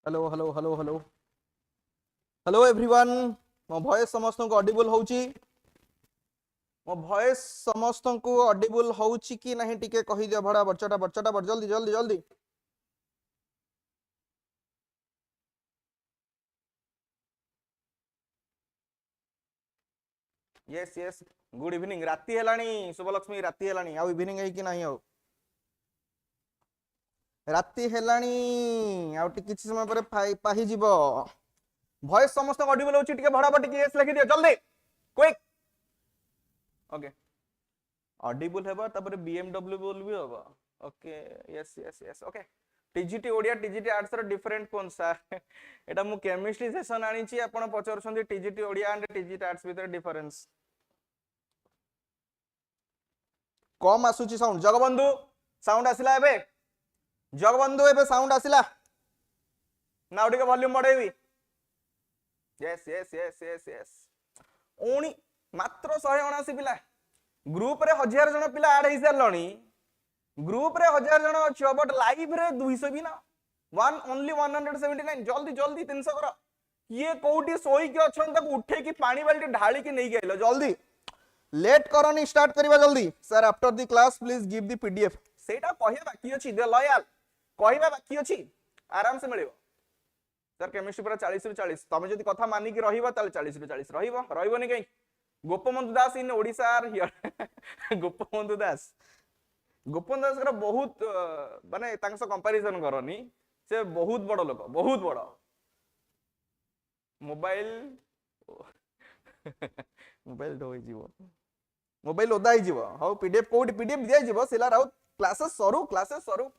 Hello hello hello hello hello everyone. मो voice समस्त को ऑडिबल होउची? मो वॉइस समस्त को ऑडिबल होउची कि नहीं टिके कहि दियो भड़ा बच्चाटा बच्चाटा बड़ जल्दी जल्दी जल्दी। Yes yes good evening. राती हेलानी शुभलक्ष्मी, राती हेलानी आ इवनिंग है कि नहीं आउ राती हेलानी आ किछि समय पर पाहि जीवो। वॉइस समस्त ऑडिबल होउची टिके भड़ा बड़ टिके यस लिखि दियो जल्दी क्विक। ओके ऑडिबल हेबा तापर बीएमडब्ल्यू बोल भी होबा। Okay yes yes yes okay. TGT Odia TGT arts रो डिफरेंट कोन सर एटा मु केमिस्ट्री सेशन आनी छी आपण पचरछंदी TGT Odia and TGT arts भीतर डिफरेंस कम आसुची साउंड। जगबंधु साउंड आसिला एबे? जगबंधु एबे साउंड आसिला ना ओडी के वॉल्यूम बढ़ेबी? Yes yes yes yes yes ओनी मात्र 179 पिला ग्रुप रे 1000 जन पिला ऐड हे सारलणी। ग्रुप रे 1000 जन अछि बट लाइव रे 200 भी ना वन ओनली 179। जल्दी जल्दी 300 करो। ये कोठी सोई के अछन तक उठे कि पानी बाल्टी ढाली के नहीं गेलो जल्दी लेट करनी स्टार्ट करबा जल्दी। Sir after the class please give the PDF सेटा कहिया बाकी अछि दे लॉयल कहिबा बाकी अछि आराम से मिलियो। सर केमिस्ट्री पर 40 ରୁ 40 तमे जदी कथा मानी कि रहिबा ताले 40 ରୁ 40 रहिबोनी कहीं। गोपबंधु दास इन ओडिसा गोपबंधु दास बहुत माने तांस कंपैरिजन करनी से बहुत बड़ लोक बहुत बड़ मोबाइल मोबाइल ढोई जीवो मोबाइल ओदा ही जीवो। हाउ पीडीएफ कोड पीडीएफ दिया जीवो सिला राउत क्लासेस सरू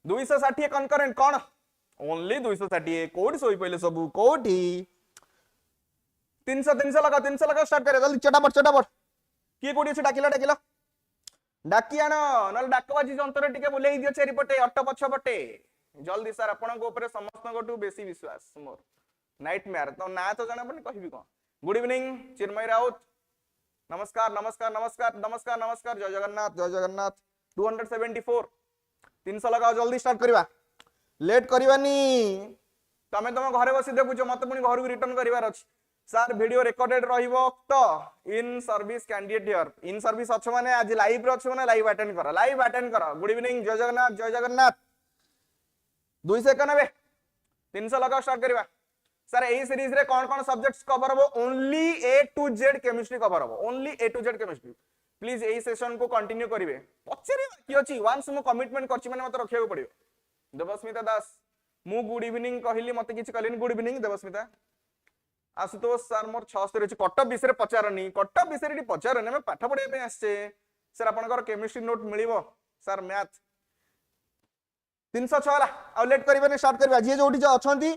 260 कनकरेंट कोन ओनली 260 कोड सोई पहिले सब कोठी 300 लगा स्टार्ट करे जल्दी चटापट किए कोडी से डाकिला डाकी आण न डाकबाजी जंतर टिके बुलेई दियो चारिपटे अट पछ पटे जल्दी। सर आपण को ऊपर समस्त गोटू बेसी विश्वास मोर नाइटमेयर तो ना तो जाना पनी कहिबी कोन। गुड इवनिंग चिन्मय राउत नमस्कार नमस्कार नमस्कार नमस्कार नमस्कार जय जगन्नाथ 274 300 लगाओ जल्दी स्टार्ट करबा लेट करबानी। तमे तम घरे बसी देखुछ मत पुनी घर को रिटर्न करबार अछि। सर वीडियो रिकॉर्डेड रहिबो तो in service candidate here in service अच्छो माने आज लाइव रे अच्छो माने लाइव अटेंड करो। गुड इवनिंग जय जगन्नाथ 291 300 लगा स्टार्ट करबा। सर एही सीरीज रे कौन सब्जेक्ट्स कवर हो only A to Z chemistry cover हो only A to Z chemistry. Please एही सेशन को कंटिन्यू करिवे पछरे की अछि वंस मु कमिटमेंट करछि माने मत रखिया पड़ियो। देवस्मिता दास मु गुड इवनिंग कहली मते किछ कहलिन। Good evening Debasmita. Ashutosh sir मोर 76 अछि कटअप विषय पचारनी कटअप विषय पचारनी मैं पाठ पढ़िया पे आछे। सर आपनकर केमिस्ट्री नोट मिलिबो? सर मैथ 306 आ लेट करबेनी स्टार्ट करबा जे जोठी अछंती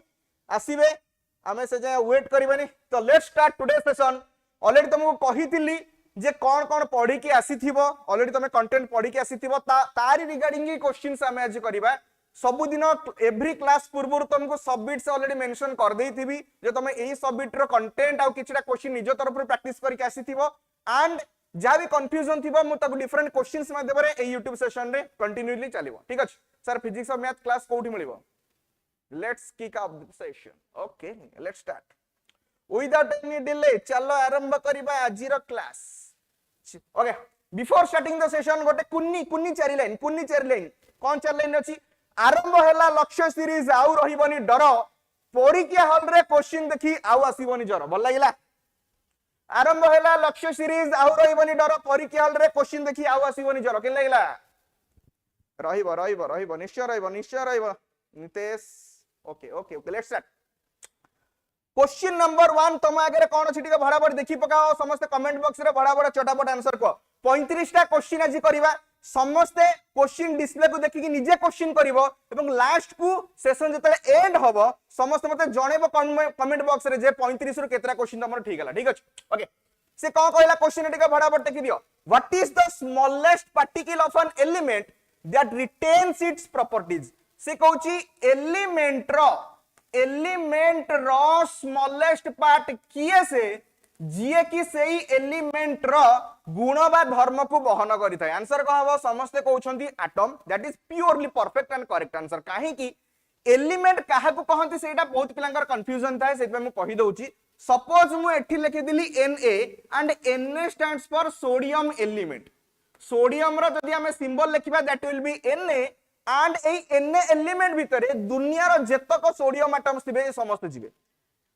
आसीबे आमे से जे वेट करबेनी। तो let's start today session. Already तुमको कहितिली जे कौन पढ़ी के आसीथिबो ऑलरेडी तमे कंटेंट पढ़ी के आसीथिबो तारी रिगार्डिंग क्वेश्चंस आमे आज करबा। सबु दिन एवरी क्लास पूर्व तुमको सबमिट से ऑलरेडी मेंशन कर देइथिबी जे तमे एही सबमिट रो कंटेंट आ किछटा क्वेश्चन निज तरफ रो प्रैक्टिस करके आसीथिबो एंड जा भी कंफ्यूजन थिबो मु ताको डिफरेंट क्वेश्चंस माध्यम रे ए YouTube सेशन रे कंटिन्यूअसली चलिबो। ठीक अछि सर फिजिक्स और मैथ क्लास कोठी मिलिबो? Let's kick off the session. Okay let's start without any delay चलो आरंभ करबा आज रो क्लास। Okay before starting the session गोटे कुन्नी चारि लाइन कोन चारि लाइन अछि? आरंभ हैला लक्ष्य सीरीज आउ रहिबनी डर परीक्षा हॉल रे क्वेश्चन देखि आउ आसीबनी जर भल लागिला। आरंभ हैला लक्ष्य सीरीज आउ रहिबनी डर परीक्षा हॉल रे क्वेश्चन देखि आउ आसीबनी जर के लागिला? रहिबो निश्चय रहिबो Nitesh. Okay okay okay let's start. Question number 1 तुम आगे कौन अछि टिके भड़ा भड़ देखि पकाओ समस्त कमेंट बॉक्स रे भड़ा भड़ चटापट आंसर को 35 टा क्वेश्चन आज करबा। समस्ते क्वेश्चन डिस्प्ले को देखि निजे क्वेश्चन करिवो एवं लास्ट को सेशन जतले एंड होबो समस्त मते जणेबो कमेंट बॉक्स रे जे 35 रु केतरा क्वेश्चन तमर ठीक हला। ठीक अछि ओके से कोन कहला क्वेश्चन टिके भड़ा भड़ देखि दियो। What is the smallest particle of an element that retains its properties? से कहूची एलिमेंट रो स्मॉलेस्ट पार्ट किए से जीए कि सेही एलिमेंट रो गुण बा धर्म को बहन करि थाए। आंसर कह हबो समस्त कहउछंती atom that is purely perfect and correct answer. काहे कि एलिमेंट काहा को कहंती सेटा बहुत पिलांकर कंफ्यूजन थाए सेटा मैं कहि दउची सपोज मु एठी लिखि दिली Na and Na stands for sodium element sodium रो जदी हमें सिंबल लिखिबा that will be Na and a Na element भितरे दुनिया रो जेतक सोडियम एटम्स थिबे समस्त जिवे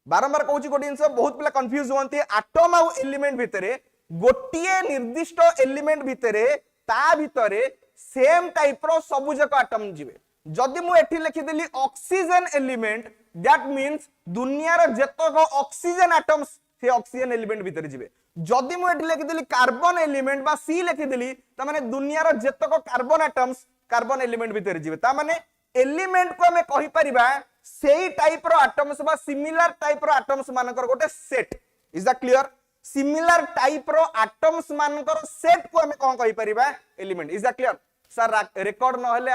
बारंबार कहूची गोटे जिंस बहुत पिला कंफ्यूज होंती एटम आ एलिमेंट भितरे गोटिए निर्दिष्ट एलिमेंट भितरे ता भितरे सेम टाइप रो सबुजक एटम जिवे जदि मु एठी लिखि देली ऑक्सीजन एलिमेंट दैट मींस दुनिया रो जेतक ऑक्सीजन एटम्स से ऑक्सीजन एलिमेंट भितरे जिवे जदि मु एठी लिखि देली कार्बन एलिमेंट बा सी लिखि देली त माने दुनिया रो जेतक कार्बन एटम्स कार्बन एलिमेंट भितरे जिवे ता माने एलिमेंट को हमें कहि परिबा सेही टाइप रो एटम्स बा सिमिलर टाइप रो एटम्स मानकर गोटे set is that clear similar type रो एटम्स मानकर सेट को हमें कोन कहि परिबा element is that clear sir record न हले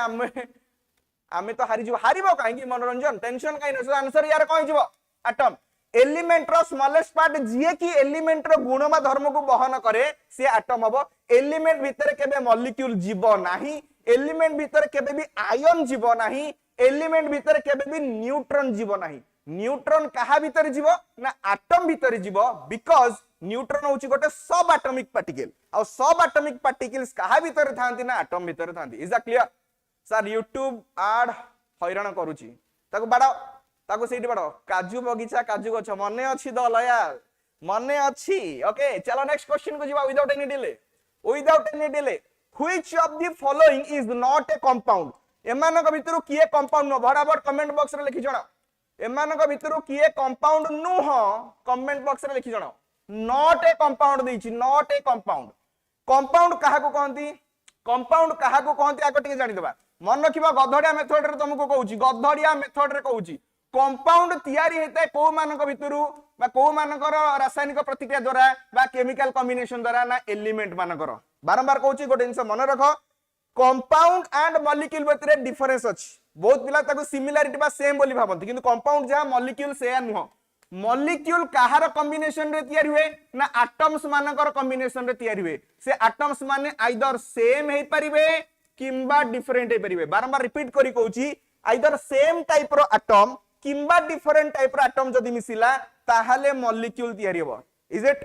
हमें तो हारी हारिबो काहे मनोरंजन टेंशन काहे न आंसर यार कहि जीवो एटम एलिमेंट रो स्मॉलेस्ट पार्ट जे की एलिमेंट रो गुण मा धर्म को बहन करे से एटम हबो एलिमेंट भीतर केबे मॉलिक्यूल जीवो नाही एलिमेंट भीतर केबे भी आयन जीवो नाही एलिमेंट भीतर केबे भी न्यूट्रॉन जीवो नाही न्यूट्रॉन कहा भीतर जीवो ना एटम भीतर जीवो बिकॉज़ न्यूट्रॉन होची गोटे सब एटॉमिक पार्टिकल और सब एटॉमिक पार्टिकल्स कहा भीतर थांती ना एटम भीतर थांती is that clear sir YouTube आड हैरान करूची ताको बाड़ाओ ताको सेठी बाड़ाओ काजू बगीचा काजू गछ मने अछि दल यार मने अछि ओके चलो नेक्स्ट क्वेश्चन को जीवा without any delay which of the following is not a compound एमानक भितरु किए कंपाउंड न बराबर कमेंट बॉक्स रे लिखि जणाओ एमानक भितरु किए कंपाउंड नु ह कमेंट बॉक्स रे लिखि जणाओ नॉट ए कंपाउंड देछि नॉट ए कंपाउंड कंपाउंड काहा को कहंती कंपाउंड काहा को कहंती आको टिके जानि देबा मन रखिबा गधड़िया मेथड रे तुमको कहूची गधड़िया मेथड रे कहूची कंपाउंड तयारी हेते को मानक भितरु बा को मानकर रासायनिक प्रतिक्रिया द्वारा बा केमिकल कॉम्बिनेशन द्वारा ना एलिमेंट मानकर बारंबार कहूची गोटे जिंस मन रख कंपाउंड एंड मॉलिक्यूल भितरे डिफरेंस अछि बहुत पिला ताको सिमिलरिटी बा सेम बोली भाबंती किंतु कंपाउंड जहा मॉलिक्यूल से नुह मॉलिक्यूल कहार कॉम्बिनेशन रे तयारी हुए ना एटम्स मानकर कॉम्बिनेशन रे तयारी हुए से एटम्स माने आइदर सेम हे परिबे किंबा डिफरेंट हे परिबे बारंबार रिपीट करी कहूची आइदर सेम टाइप रो एटम किंबा डिफरेंट टाइप रो एटम जदी मिसिला ताहाले मॉलिक्यूल तयारी हो इज इट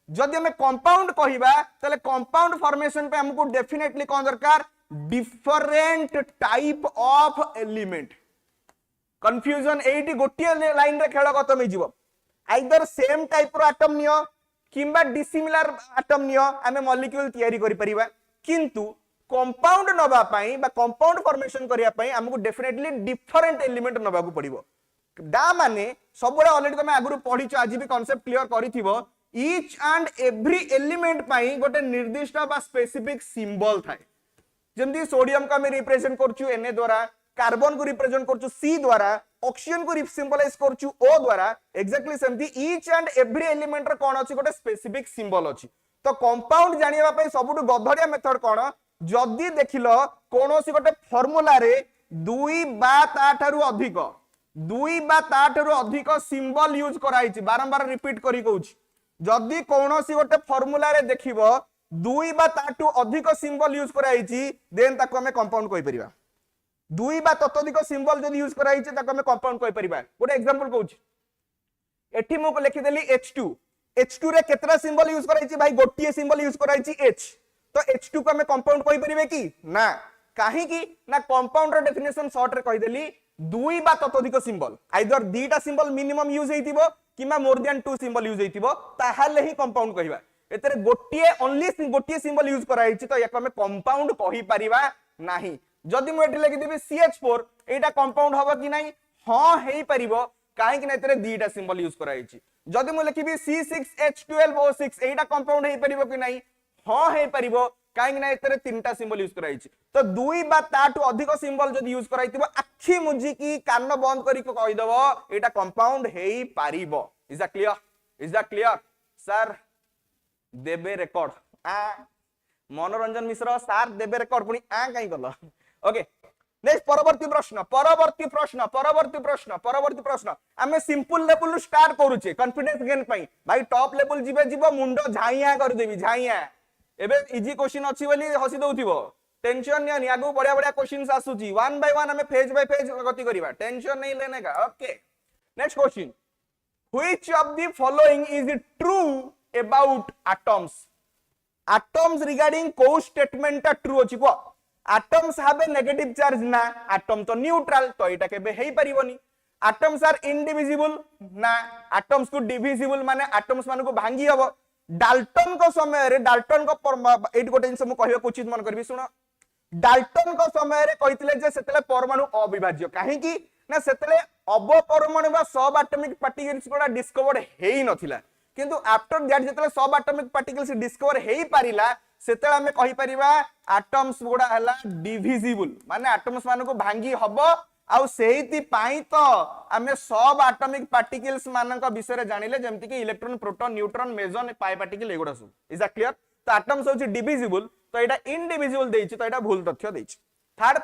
जदी हमें कंपाउंड कहिबा तले कंपाउंड फॉर्मेशन पे हमको डेफिनेटली कोन दरकार different type of element confusion एटी गोटिए लाइन रे खेल खत्म हो जीवो आइदर सेम टाइप रो एटम नियो किंबा डिसिमिलर एटम नियो हमें मॉलिक्यूल तयारी करि परिबा किंतु कंपाउंड नबा पई बा कंपाउंड फॉर्मेशन करिया पई हमको डेफिनेटली डिफरेंट एलिमेंट नबा को पड़िबो डा माने सबुरा ऑलरेडी तमे आगुरु पढिछ आज भी कांसेप्ट क्लियर करिथिबो ईच एंड एवरी एलिमेंट पई गोटे निर्दिष्ट बा स्पेसिफिक सिंबल थाए जेमती सोडियम का मैं रिप्रेजेंट करछु Na द्वारा कार्बन को रिप्रेजेंट करछु C द्वारा ऑक्सीजन को सिंबलाइज करछु O द्वारा एक्जेक्टली सेमती ईच एंड एवरी एलिमेंट रे कोन अछि गोटे स्पेसिफिक सिंबल अछि तो कंपाउंड जानिबा पई सबुटु गधड़िया मेथड कोन जदी देखिलो कोनोसी गोटे फार्मूला रे 2 बा ताठारु अधिक सिंबल यूज कराइछि बारंबार रिपीट करी कहूछि जदी कोनोसी गोटे फार्मूला रे देखिबो 2 बा ताठु अधिक सिंबल यूज कराइछि देन ताको हमें कंपाउंड कहि परिबा 2 बा ततोधिक सिंबल जदी यूज कराइछि ताको हमें कंपाउंड कहि परिबा गोटे एग्जांपल कहूछि एठी मु लिखि देली H2 रे केतरा सिंबल यूज कराइछि भाई गोटिए सिंबल यूज कराइछि H तो H2 को हमें कंपाउंड कहि परिबे की ना काहे की ना कंपाउंड रो डेफिनेशन शॉर्ट रे कहि देली 2 बा ततोधिक सिंबल आइदर 2टा सिंबल मिनिमम यूज हेतिबो किमा मोर देन 2 सिंबल यूज हेतिबो ताहाले ही कंपाउंड कहिबा एतरे गोटिए ओनली गोटिए सिंबल यूज कराइछि तो याको हमें कंपाउंड कहि परिबा नाही जदि मु एठी लिखि देबी CH4 एटा कंपाउंड हबो कि नाही हां हेई परिबो काहे कि ना एतरे 2टा सिंबल यूज कराइछि जदि मु लिखिबी C6H12O6 एटा कंपाउंड हेई परिबो कि नाही हां हेई परिबो काहे कि ना एतरे 3टा सिंबल यूज कराइछि तो 2 बा ताठु अधिक सिंबल जदि यूज कराइतिबो आखी मुजी की कान बंद करी को कहि देबो एटा कंपाउंड हेई परिबो इज दैट क्लियर सर देबे रिकॉर्ड मनोरंजन मिश्र सर देबे रिकॉर्ड पुनी काई गलो ओके नेक्स्ट परवर्ती प्रश्न हमें सिंपल लेवल स्टार्ट करूचे कॉन्फिडेंस गेन पई भाई टॉप लेवल जिबे मुंडो झाइया कर देबी झाइया एबे इजी क्वेश्चन अछि बोली हसी दउथिबो टेंशन नहीं आगु बढ़िया बढ़िया क्वेश्चंस आसुची वन बाय वन हमें फेज बाय फेज गति करिवा टेंशन नहीं लेने का okay next question which of the following is true about atoms atoms regarding को स्टेटमेंट ट्रू अछि को atoms have a negative charge ना एटम तो न्यूट्रल तो एटा केबे हेई परिबोनी एटम्स आर इनडिविजिबल ना एटम्स को डिविजिबल माने एटम्स मान को भांगी हबो डाल्टन को समय रे डाल्टन को एट गोटे जिंस मु कहबे उचित मन करबी सुनो डाल्टन को समय रे कहितले जे सेतले परमाणु अविभाज्य काहे की ना सेतले अवपरमाणु बा सब एटॉमिक पार्टिकल्स कोडा डिस्कवर हेई नथिला किंतु आफ्टर दैट जेतले सब एटॉमिक पार्टिकल्स डिस्कवर हेई पारिला सेतले हमें कहि परिबा एटम्स गुडा हला डिविजिबल माने एटम्स मान को भांगी हबो आउ सेहिति पाई तो आमे सब एटॉमिक पार्टिकल्स मानक विषय रे जानिले जेमति कि इलेक्ट्रॉन प्रोटॉन न्यूट्रॉन मेसॉन पाई पार्टिकल एगुडा सब इज दैट क्लियर तो एटम्स होची डिविजिबल तो एटा इनडिविजिबल देइछि तो एटा भूल तथ्य देइछि third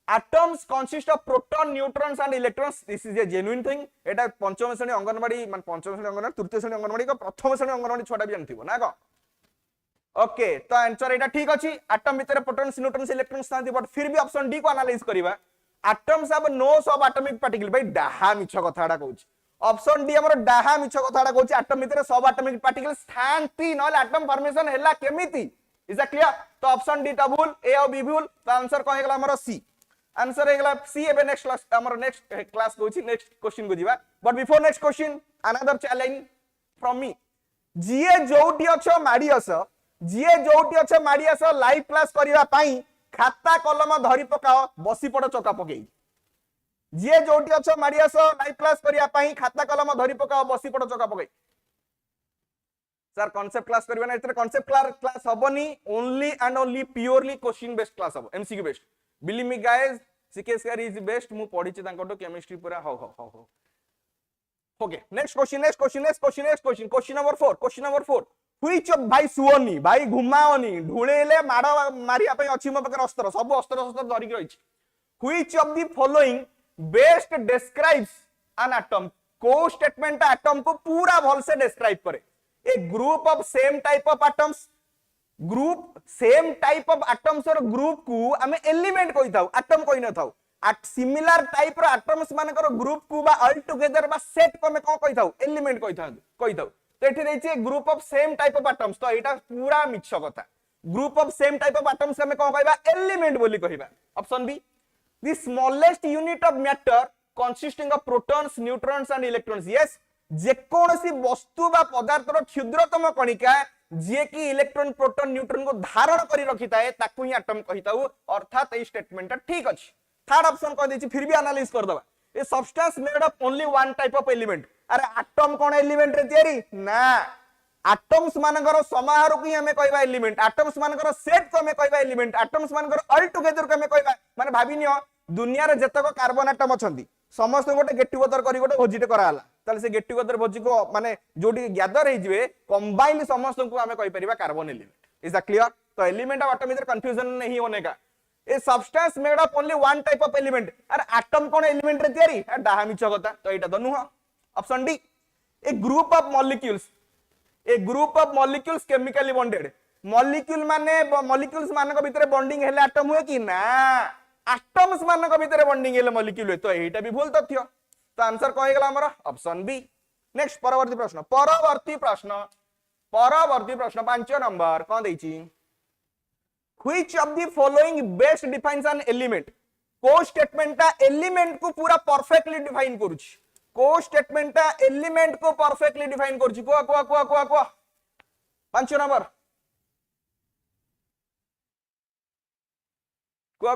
atoms consist of proton neutrons and electrons this is a genuine thing एटा पंचम श्रेणी अंगनवाड़ी मान पंचम श्रेणी अंगनवाड़ी तृतीय श्रेणी अंगनवाड़ी को प्रथम श्रेणी अंगनवाड़ी छोटा भी जानथिबो ना को ओके तो आंसर एटा ठीक अछि एटम भीतर प्रोटॉन्स न्यूट्रॉन्स इलेक्ट्रॉन्स थांती बट फिर भी ऑप्शन डी को एनालाइज करिवा एटम्स हैव नो सब एटॉमिक पार्टिकल भाई डाहा मिछ कथाडा कहूची ऑप्शन डी हमर डाहा मिछ कथाडा कहूची एटम भीतर सब एटॉमिक पार्टिकल्स थांती नले एटम फॉर्मेशन हैला केमिति इज दैट क्लियर तो ऑप्शन डी टबुल ए और बी भूल तो आंसर कोन हेगला हमर सी आंसर हेगला सी एबे नेक्स्ट क्लास हमर नेक्स्ट क्लास कहूची नेक्स्ट क्वेश्चन को जीवा but before next question another challenge from me जीए जोटी अछो माडी असो जीए जोटी अछो माडी असो लाइव क्लास करिवा पई खाता कलम धरी पकाओ बसी पड़ चका पकेई जीए जोटी अछो माडी असो लाइव क्लास करिया पई खाता कलम धरी पकाओ बसी पड़ चका पकेई सर कांसेप्ट क्लास करबा ना इतरे कांसेप्ट क्लास हबनी only and only purely question based class हबो MCQ based believe me guys CKS कार इज बेस्ट मु पढी छि तांको केमिस्ट्री पूरा हो okay next question question number 4 which of भाई सुओनी भाई घुमाओनी ढुळेले माड मारिया पई अछि म पकर अस्त्र सब अस्त्र धरि के रहिछि which of the following best describes an atom को स्टेटमेंट एटम को पूरा भल से डिस्क्राइब करे a group of same type of atoms group same type of atoms और ग्रुप को हमें एलिमेंट कहि थाउ एटम कहि न थाउ एट सिमिलर टाइप रो एटम्स मानकर ग्रुप को बा ऑल टुगेदर बा सेट को हमें कोन कहि थाउ एलिमेंट कहि थाउ तो एठी रहिछि group of same type of atoms तो एटा पूरा मिछ कथा group of same type of atoms हमें कोन कहबा एलिमेंट बोली कहबा option B the smallest unit of matter consisting of protons neutrons and electrons yes जे कोनसी वस्तु बा पदार्थर क्षुद्रतम कणिका जे कि इलेक्ट्रॉन प्रोटॉन न्यूट्रॉन को धारण करी रखिताए ताकू ही एटम कहिताउ अर्थात ए स्टेटमेंट ठीक अछि थर्ड ऑप्शन कह देछि फिर भी एनालाइज कर दबा ए substance made of only one type of element अरे एटम कोन एलिमेंट रे तयारी ना एटम्स मानकर समाहार को ही हमें कहबा एलिमेंट एटम्स मानकर सेट को हमें कहबा एलिमेंट एटम्स मानकर ऑल टुगेदर को हमें कहबा माने भाबिनियो दुनिया रे जतक कार्बन एटम अछंती समस्त गोटे गेट टुगेदर करी गोटे भोजिटे कराला ताले से गेट टुगेदर भोजी को माने जोडी गैदर हे जिवे कंबाइंड समस्त को हमें कहि परिबा carbon element is that clear तो एलिमेंट ऑफ एटम इधर कंफ्यूजन नहीं होने का a substance made of only one type of element अरे एटम कोन एलिमेंट रे तयारी डाहा मिछ कथा तो एटा तो नुह option D a group of molecules chemically bonded molecule मानक भीतर बॉन्डिंग हेले एटम हुए कि ना एटम्स मानक भीतर बॉन्डिंग हेले मॉलिक्यूल हुए तो एटा भी भूल तथ्य तो आंसर कहि गेला हमर ऑप्शन बी नेक्स्ट परवर्ती प्रश्न 5 नंबर कोन दैछि which of the following best defines an element को स्टेटमेंट एलिमेंट को पूरा परफेक्टली डिफाइन करूछि को स्टेटमेंट एलिमेंट को परफेक्टली डिफाइन करूछि को 5 नंबर को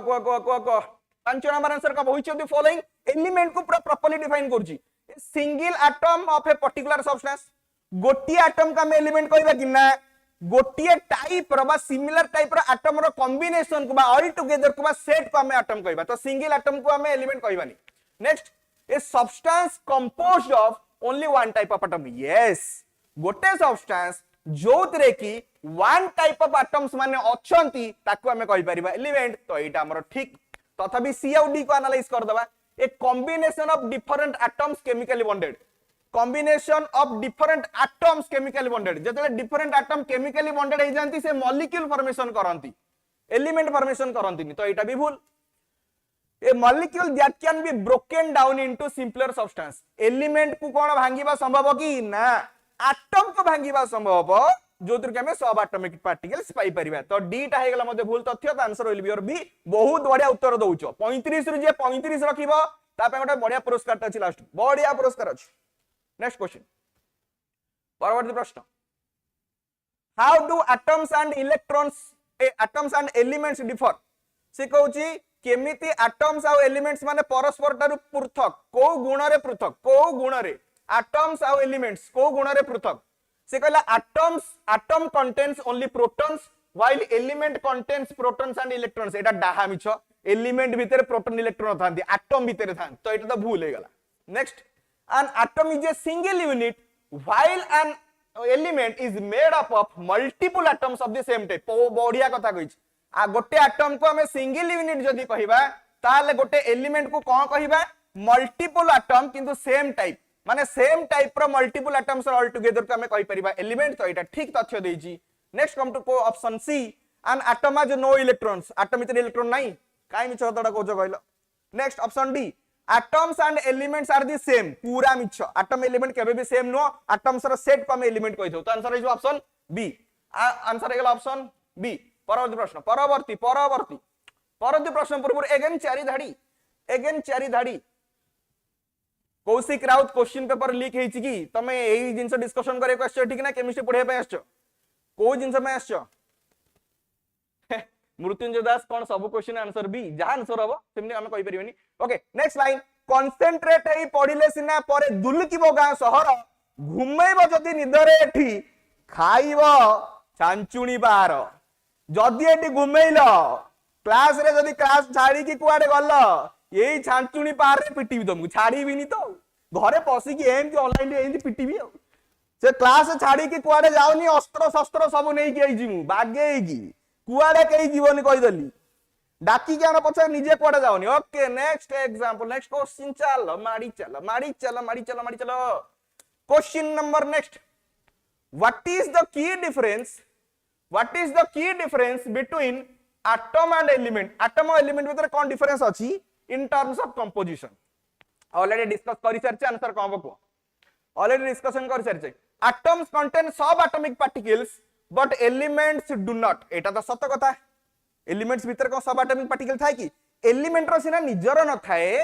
5 नंबर आंसर का which of the following element को पूरा प्रॉपर्ली डिफाइन करूछि single atom of a particular substance गोटी एटम का मैं एलिमेंट कहबा कि ना गोटी टाइप रो बा सिमिलर टाइप रो एटम रो कॉम्बिनेशन को बा ऑल टुगेदर को बा सेट को हमें एटम कहबा तो सिंगल एटम को हमें एलिमेंट कहबानी next a substance composed of only one type of atom yes गोटे सब्सटेंस जोतरे की वन टाइप ऑफ एटम्स माने अछंती ताकू हमें कहि परिबा एलिमेंट तो एटा हमर ठीक तथापि सी और डी को एनालाइज कर दबा a combination of different atoms chemically bonded combination of different atoms chemically bonded जतले डिफरेंट एटम केमिकली बॉन्डेड हे जानती से मॉलिक्यूल फॉर्मेशन करंती एलिमेंट फॉर्मेशन करंतिनी तो एटा भी भूल a molecule that can be broken down into simpler substance element को कोन भांगीबा संभव की ना एटम को भांगीबा संभव जोतिर के हमें सब एटॉमिक पार्टिकल्स पाई परिबा तो डी टा हेगला मध्ये भूल तथ्य तो answer will be your B बहुत बढ़िया उत्तर दउचो 35 रु जे 35 रखिबो ता पे गोटे बढ़िया पुरस्कार अछि लास्ट बढ़िया पुरस्कार अछि नेक्स्ट क्वेश्चन परवर्ती प्रश्न how do atoms and electrons atoms and elements differ से कहूची केमिति एटम्स और एलिमेंट्स माने परस्पर तारु पृथक को गुण रे पृथक को गुण रे एटम्स और एलिमेंट्स को गुण रे पृथक से कहला atom contains only protons while element contains protons and electrons एटा डाहा मिछ एलिमेंट भीतर प्रोटॉन इलेक्ट्रॉन थांती एटम भीतर थांती तो एटा तो भूल हे गला next an atom is a single unit while N element is made up of multiple atoms of the same type बढ़िया कथा कहिछ आ गोटे एटम को हमें सिंगल यूनिट जदी कहिबा ताले गोटे एलिमेंट को कोन कहिबा मल्टीपल एटम किंतु सेम टाइप माने सेम टाइप रो मल्टीपल एटम्स ऑल टुगेदर को हमें कहि परिबा एलिमेंट तो एटा ठीक तथ्य देइची next come to option C an atom has no electrons atom इतने इलेक्ट्रॉन नहीं काई मिछ तडा कोजो कहलो next option D atoms and elements are the same पूरा मिछ एटम एलिमेंट केबे भी सेम नो एटम्स रो सेट को हम एलिमेंट कहि दो तो answer is option B answer हेगला ऑप्शन बी परवर्ती प्रश्न परवर्ती प्रश्न पूर्व एगेन चारि धाड़ी Kaushik Rout question paper leak हेछि की तमे एही जिंस डिस्कशन करे क्वेश्चन ठीक ना केमिस्ट्री पढे पे आछो को जिंस में आछो मृत्युंजय दास कोन सब क्वेश्चन आंसर बी जा आंसर हबो सेमनी हम कहि परिबेनी ओके नेक्स्ट लाइन कंसंट्रेट हेई पढिले सिना परे दुलकिबो गां शहर घुमेइबो जदी निदरे एठी खाइबो चांचुणी बाहर जदी एठी घुमेइलो क्लास रे जदी क्लास छाड़ी की कुआडे गल्लो यही छांचुणी पार रे पिटीबी तुमको छाड़ीबी नी तो घरे पसी की एमती ऑनलाइन रे एमती पिटीबी से क्लास छाड़ी की कुआडे जाउनी अस्त्र शस्त्र सब नै के आइजी मु बागेई की कुआडे कई जीवन कहि दली डाकी के आना पछे निजे कुआडे जाउनी okay next example next question चल माडी चल question number next what is the key difference between atom and element atom और एलिमेंट भीतर कोन डिफरेंस अछि in terms of composition already discuss करि सारछे आंसर कोन बको ऑलरेडी डिस्कशन करि सारछे atoms contain subatomic particles but elements do not एटा तो सत्य कथा एलिमेंट्स भीतर को सब एटॉमिक पार्टिकल थाय कि एलिमेंट रो सिना निजर न थाए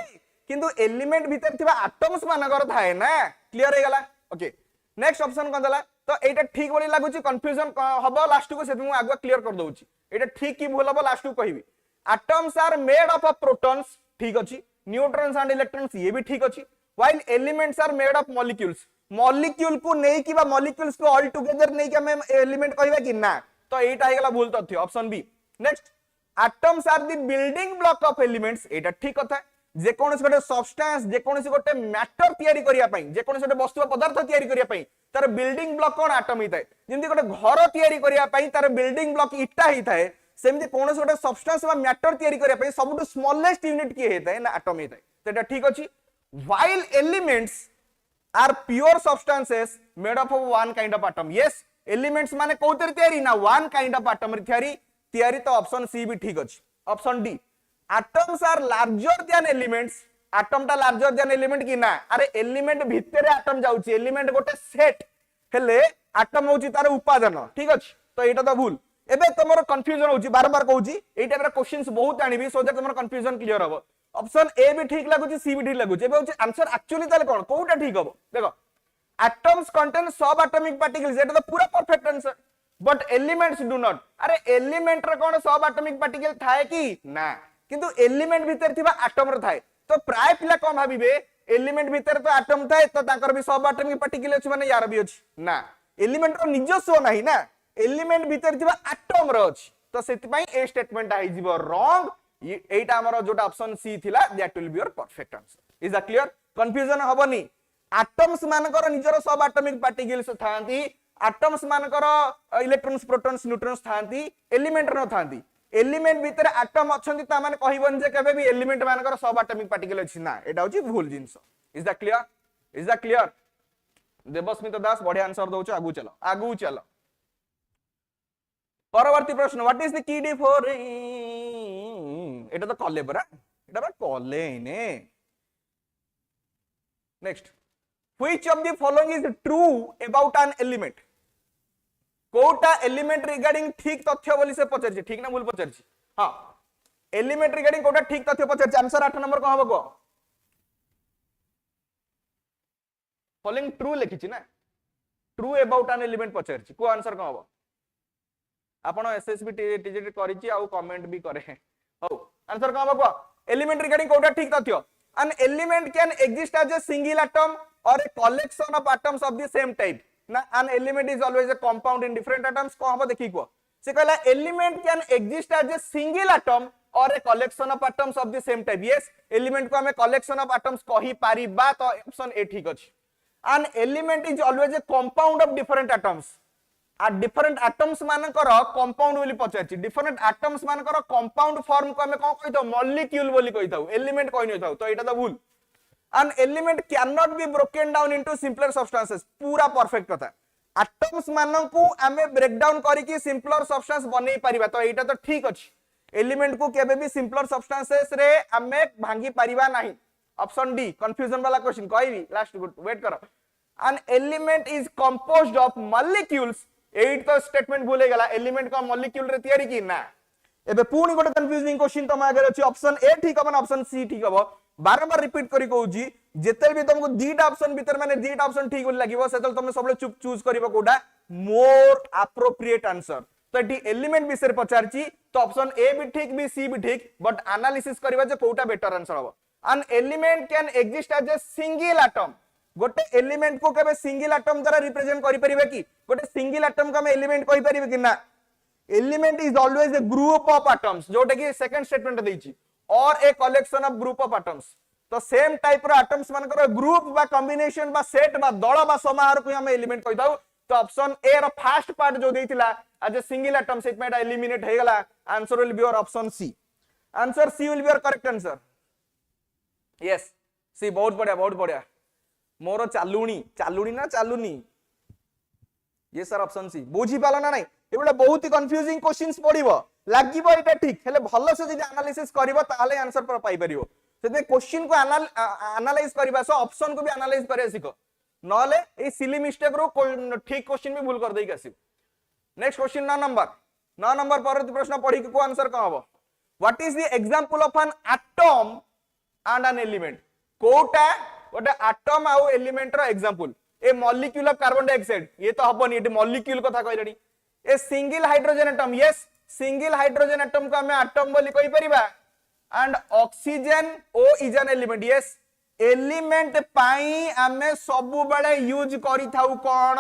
किंतु एलिमेंट भीतर थिबा एटम्स मानकर थाए ना क्लियर हे गला ओके नेक्स्ट ऑप्शन कोन दला तो एटा ठीक बोली लागुची कंफ्यूजन हबो लास्ट को से मु आगु क्लियर कर दउची एटा ठीक की भूल हबो लास्ट को कहिबी atoms are made up of protons ठीक अछि न्यूट्रॉन्स एंड इलेक्ट्रॉन्स ये भी ठीक अछि while elements are made of molecules molecule को नहीं कि बा मॉलिक्यूल्स को ऑल टुगेदर नहीं कि हम एलिमेंट कहबा कि ना तो एटा हेगला भूल तथ्य option B next atoms are the building block of elements एटा ठीक कथा जे कोनस गोटे सब्सटेंस जे कोनस गोटे मैटर तयारी करिया पई जे कोनस गोटे वस्तु पदार्थ तयारी करिया पई तार बिल्डिंग ब्लॉक कोन एटम हिताय जेंति गोटे घर तयारी करिया पई तार बिल्डिंग ब्लॉक इटा हिताय सेमति कोनस गोटे सब्सटेंस बा मैटर तयारी करिया पई सबटु स्मॉलेस्ट यूनिट की हेताय ना एटम हिताय तेटा ठीक अछि while elements are pure substances made up of one kind of atom yes elements माने कोतर तयारी ना वन काइंड ऑफ एटम तयारी तो ऑप्शन सी भी ठीक अछि option D atoms are larger than elements atom टा लार्जर देन एलिमेंट की ना अरे एलिमेंट भितर एटम जाउची एलिमेंट गोटे सेट हेले एटम होची तार उपादान ठीक अछि तो एटा तो भूल एबे तमरो कंफ्यूजन होची बार-बार कहूची एई टाइप रो क्वेश्चंस बहुत आनिबी सो दैट तमरो कंफ्यूजन क्लियर हबो ऑप्शन ए भी ठीक लागुची सी भी ठीक लागुची एबे होची आंसर एक्चुअली ताले कोन कोउटा ठीक हबो देखो atoms contain subatomic particles एटा तो पूरा perfect answer but elements do not अरे एलिमेंट रे कोन सब एटॉमिक पार्टिकल थाए की ना किंतु एलिमेंट भीतर थिबा एटम रे थाए तो प्राय पिला कोन भाबिबे एलिमेंट भीतर तो एटम थाए तो ताकर भी सब एटॉमिक पार्टिकल अछि माने यार भी अछि ना एलिमेंट रो निजस्व नाही ना एलिमेंट भीतर थिबा एटम रे अछि तो सेति पई ए स्टेटमेंट आइ जीवो रॉन्ग एटा हमर जोटा ऑप्शन सी थिला that will be your perfect answer is that clear confusion हबनी एटम्स मानकर निजरो सब एटॉमिक पार्टिकल्स थांती एटम्स मानकर इलेक्ट्रॉन्स प्रोटॉन्स न्यूट्रॉन्स थांती एलिमेंट न थांती एलिमेंट भीतर एटम अछंती ता माने कहिबन जे केबे भी एलिमेंट मानकर सब एटॉमिक पार्टिकल अछि ना एटा होची भूल जिंस is that clear Debasmita Das बढ़िया आंसर दउछ आगु चलो परवर्ती प्रश्न what is the key differ एटा तो कले परा एटा कले ने next which of the following is true about an element कोटा एलिमेंट रिगार्डिंग ठीक तथ्य बोली से पचारछि ठीक ना भूल पचारछि हां एलिमेंट रिगार्डिंग कोटा ठीक तथ्य पचारछि आंसर 8 नंबर कौन हबो फॉलोइंग ट्रू लिखिछि ना ट्रू अबाउट एन एलिमेंट पचारछि को आंसर कौन हबो आपण एसएसबी टीजेट करिछि आ कमेंट भी करे हो आंसर कौन हबो एलिमेंट रिगार्डिंग कोटा ठीक तथ्य an element can exist as a single atom or a collection of atoms of the same type na an element is always a compound in different atoms ko habo dekhi ko se कहला element can exist as a single atom or a collection of atoms of the same type yes element को हमें collection of atoms कहि Paribas तो option A ठीक अछि an element is always a compound of different atoms आ different atoms मानकर compound बोली पचारछि डिफरेंट एटम्स मानकर कंपाउंड फॉर्म को हमें कोन कहितो मॉलिक्यूल बोली कहिताउ एलिमेंट कहि नै थाउ तो एटा तो भूल N element can not be broken down into simpler substances पूरा परफेक्ट कथा एटम्स मानन को हमें ब्रेक डाउन करी कि सिंपलर सब्सटेंस बनै परिबा तो एटा तो ठीक अछि एलिमेंट को केबे भी सिंपलर सब्सटेंसेस रे हमें भांगी परिबा नाही ऑप्शन डी कंफ्यूजन वाला क्वेश्चन कहबी लास्ट गुड वेट करो an element is composed of molecules एट तो स्टेटमेंट भूले गला एलिमेंट को मॉलिक्यूल रे तयारी की ना एबे पूर्ण गोटे कंफ्यूजिंग क्वेश्चन तम आगे अछि ऑप्शन ए ठीक हबन ऑप्शन सी ठीक हबो बारंबार रिपीट करी कहूजी जेतेल भी तुमको दीटा ऑप्शन भीतर माने दीटा ऑप्शन ठीक बोली लागिवो सेतल तुम सबले चुप चूज करिवो कोडा मोर एप्रोप्रिएट आंसर तो एटी एलिमेंट विषय पचारची तो ऑप्शन ए भी ठीक बी सी भी ठीक बट एनालिसिस करिवा जे कोटा बेटर आंसर हबो an element can exist as a single atom गोटे एलिमेंट को केबे सिंगल एटम द्वारा रिप्रेजेंट करि परिबे कि गोटे सिंगल एटम को हम एलिमेंट कहि परिबे कि ना element is always a group of atoms जोटे कि सेकंड स्टेटमेंट देइछि or a collection of group of atoms तो सेम टाइप रो एटम्स मानकर ग्रुप बा कॉम्बिनेशन बा सेट बा दଳ बा समाहार को हम एलिमेंट कहि दाउ तो ऑप्शन ए रो फर्स्ट पार्ट जो देइथिला as a single atom set में एलिमिनेट हे गला answer will be your option C answer C will be your correct answer yes C बहुत बढ़िया मोर चालुनी ना चालुनी ये सर ऑप्शन सी बुझी पालो ना नहीं एबे बहुत ही कंफ्यूजिंग क्वेश्चंस पड़िबो लागिबो एटा ठीक हेले भलो से जदी एनालिसिस करिवो ताले आंसर पर पाई परिबो सेते क्वेश्चन को एनालाइज करिबा सो ऑप्शन को भी एनालाइज करे सिखो नले ए सिली मिस्टेक रो ठीक क्वेश्चन भी भूल कर देई आसी नेक्स्ट क्वेश्चन 9 नंबर परवर्ती प्रश्न पढ़ी को आंसर का हबो what is the example of an atom and an element कोटा गोटे एटम आउ एलिमेंट रो example a molecule of carbon dioxide ये तो हबनी एटी मॉलिक्यूल कथा कहलेनी a single hydrogen atom yes single hydrogen atom को हमें एटम बोली कहि परिबा and oxygen O is an element yes element पाई हमें सबु बेले यूज करि थाउ कोन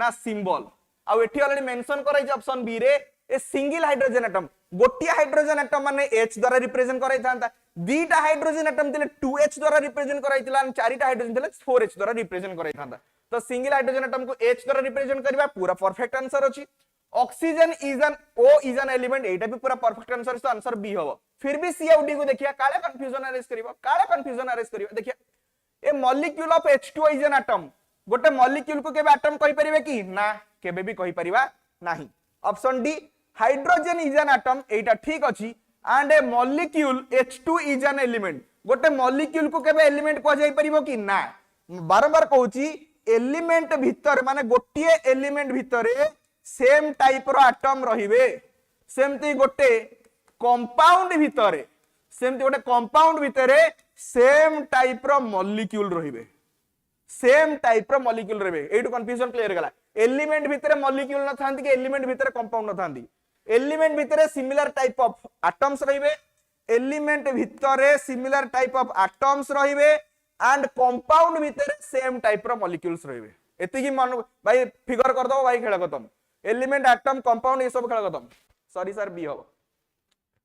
ना सिंबल आउ एठी ऑलरेडी मेंशन कराई ऑप्शन बी रे ए सिंगल हाइड्रोजन एटम गोटिया हाइड्रोजन एटम माने H द्वारा रिप्रेजेंट कराई थांता दीटा हाइड्रोजन एटम थिले 2H द्वारा रिप्रेजेंट कराइतिला और चारिटा हाइड्रोजन थिले 4H द्वारा रिप्रेजेंट कराई थांता तो सिंगल हाइड्रोजन एटम को H द्वारा रिप्रेजेंट करबा पूरा परफेक्ट आंसर अछि oxygen is an O is an element एटा भी पूरा परफेक्ट आंसर तो आंसर बी होबो फिर भी सी आउ डी को देखिया काले कंफ्यूजन अरेस्ट करिवो देखिया a molecule of H2 is an atom गोटे मॉलिक्यूल को केबे एटम कहि परिबे कि ना केबे भी कहि परिबा नाही option D hydrogen is an atom एटा ठीक अछि and A molecule H2 is an element गोटे मॉलिक्यूल को केबे एलिमेंट को जाई परिबो कि ना बारंबार कहूची एलिमेंट भीतर माने गोटिए एलिमेंट भीतर सेम टाइप रो एटम रहिबे सेमती गोटे कंपाउंड भीतर सेम टाइप रो मॉलिक्यूल रहिबे एटू कंफ्यूजन क्लियर गला एलिमेंट भीतर मॉलिक्यूल न थांती कि एलिमेंट भीतर कंपाउंड न थांती एलिमेंट भीतर सिमिलर टाइप ऑफ एटम्स रहिबे एंड कंपाउंड भीतर सेम टाइप रो मॉलिक्यूल्स रहिबे एति की मन भाई फिगर कर दो भाई खेल खत्म एलिमेंट एटम कंपाउंड ये सब खेल खत्म सॉरी सर बी हो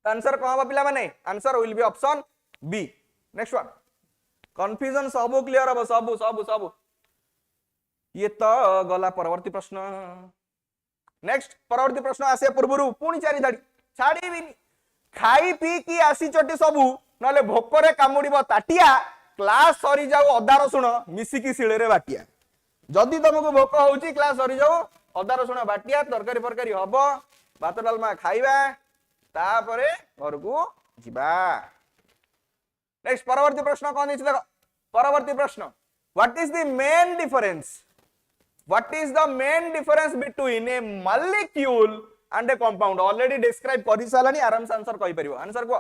आंसर कौन हम पिला माने answer will be option B next one confusion सब क्लियर हो सब ये तो गला परवर्ती प्रश्न नेक्स्ट परवर्ती प्रश्न आसे पूर्व पुणी चारि धाड़ी छाड़ी खाई पी की आसी चटी सबू नले भोकरे कामुड़िबो ताटिया क्लास सरी जाऊ अदा रसुण मिसिकी शिळे बाटिया जदि तुमको भोक होउची क्लास सरी जाऊ अदा रसुण बाटिया तरकारी फरकारी हबो भात डालमा खाइबा तापरे घर को जिबा। नेक्स्ट परवर्ती प्रश्न कौन देछि देखो परवर्ती प्रश्न what is the main difference what is the main difference between A molecule and a compound already describe करि सालानी आराम से आंसर कहि परिबो आंसर को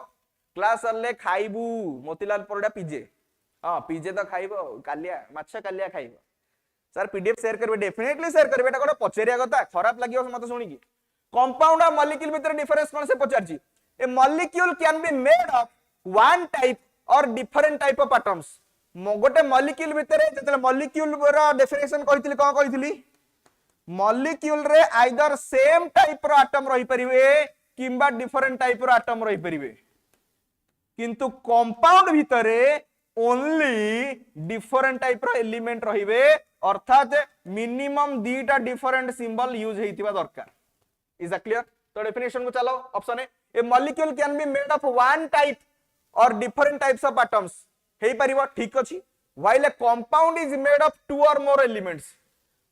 क्लास अल्ले खाइबू मोतीलाल परडा पीजे हां पीजे तो खाइबो कालिया माछ कालिया खाइबो सर पीडीएफ शेयर करबे डेफिनेटली शेयर करबे एटा कोन पचेरिया कथा खराब लागियो मते सुनी की कंपाउंड और मॉलिक्यूल भीतर डिफरेंस कोन से पचारची a molecule can be made of one type or different type of atoms गोटे मॉलिक्यूल भीतर जते मॉलिक्यूल रो डेफिनेशन कहितली कोन कहितली मॉलिक्यूल रे आइदर सेम टाइप रो एटम रही परिबे किंबा डिफरेंट टाइप रो एटम रही परिबे किंतु कंपाउंड भितरे ओनली डिफरेंट टाइप रो एलिमेंट रहिबे अर्थात मिनिमम दीटा डिफरेंट सिंबल यूज हेतिबा दरकार इज दैट क्लियर तो डेफिनेशन को चलो option A molecule can be made of one type or different types of atoms हे परिबो ठीक अछि while a compound is made of two or more elements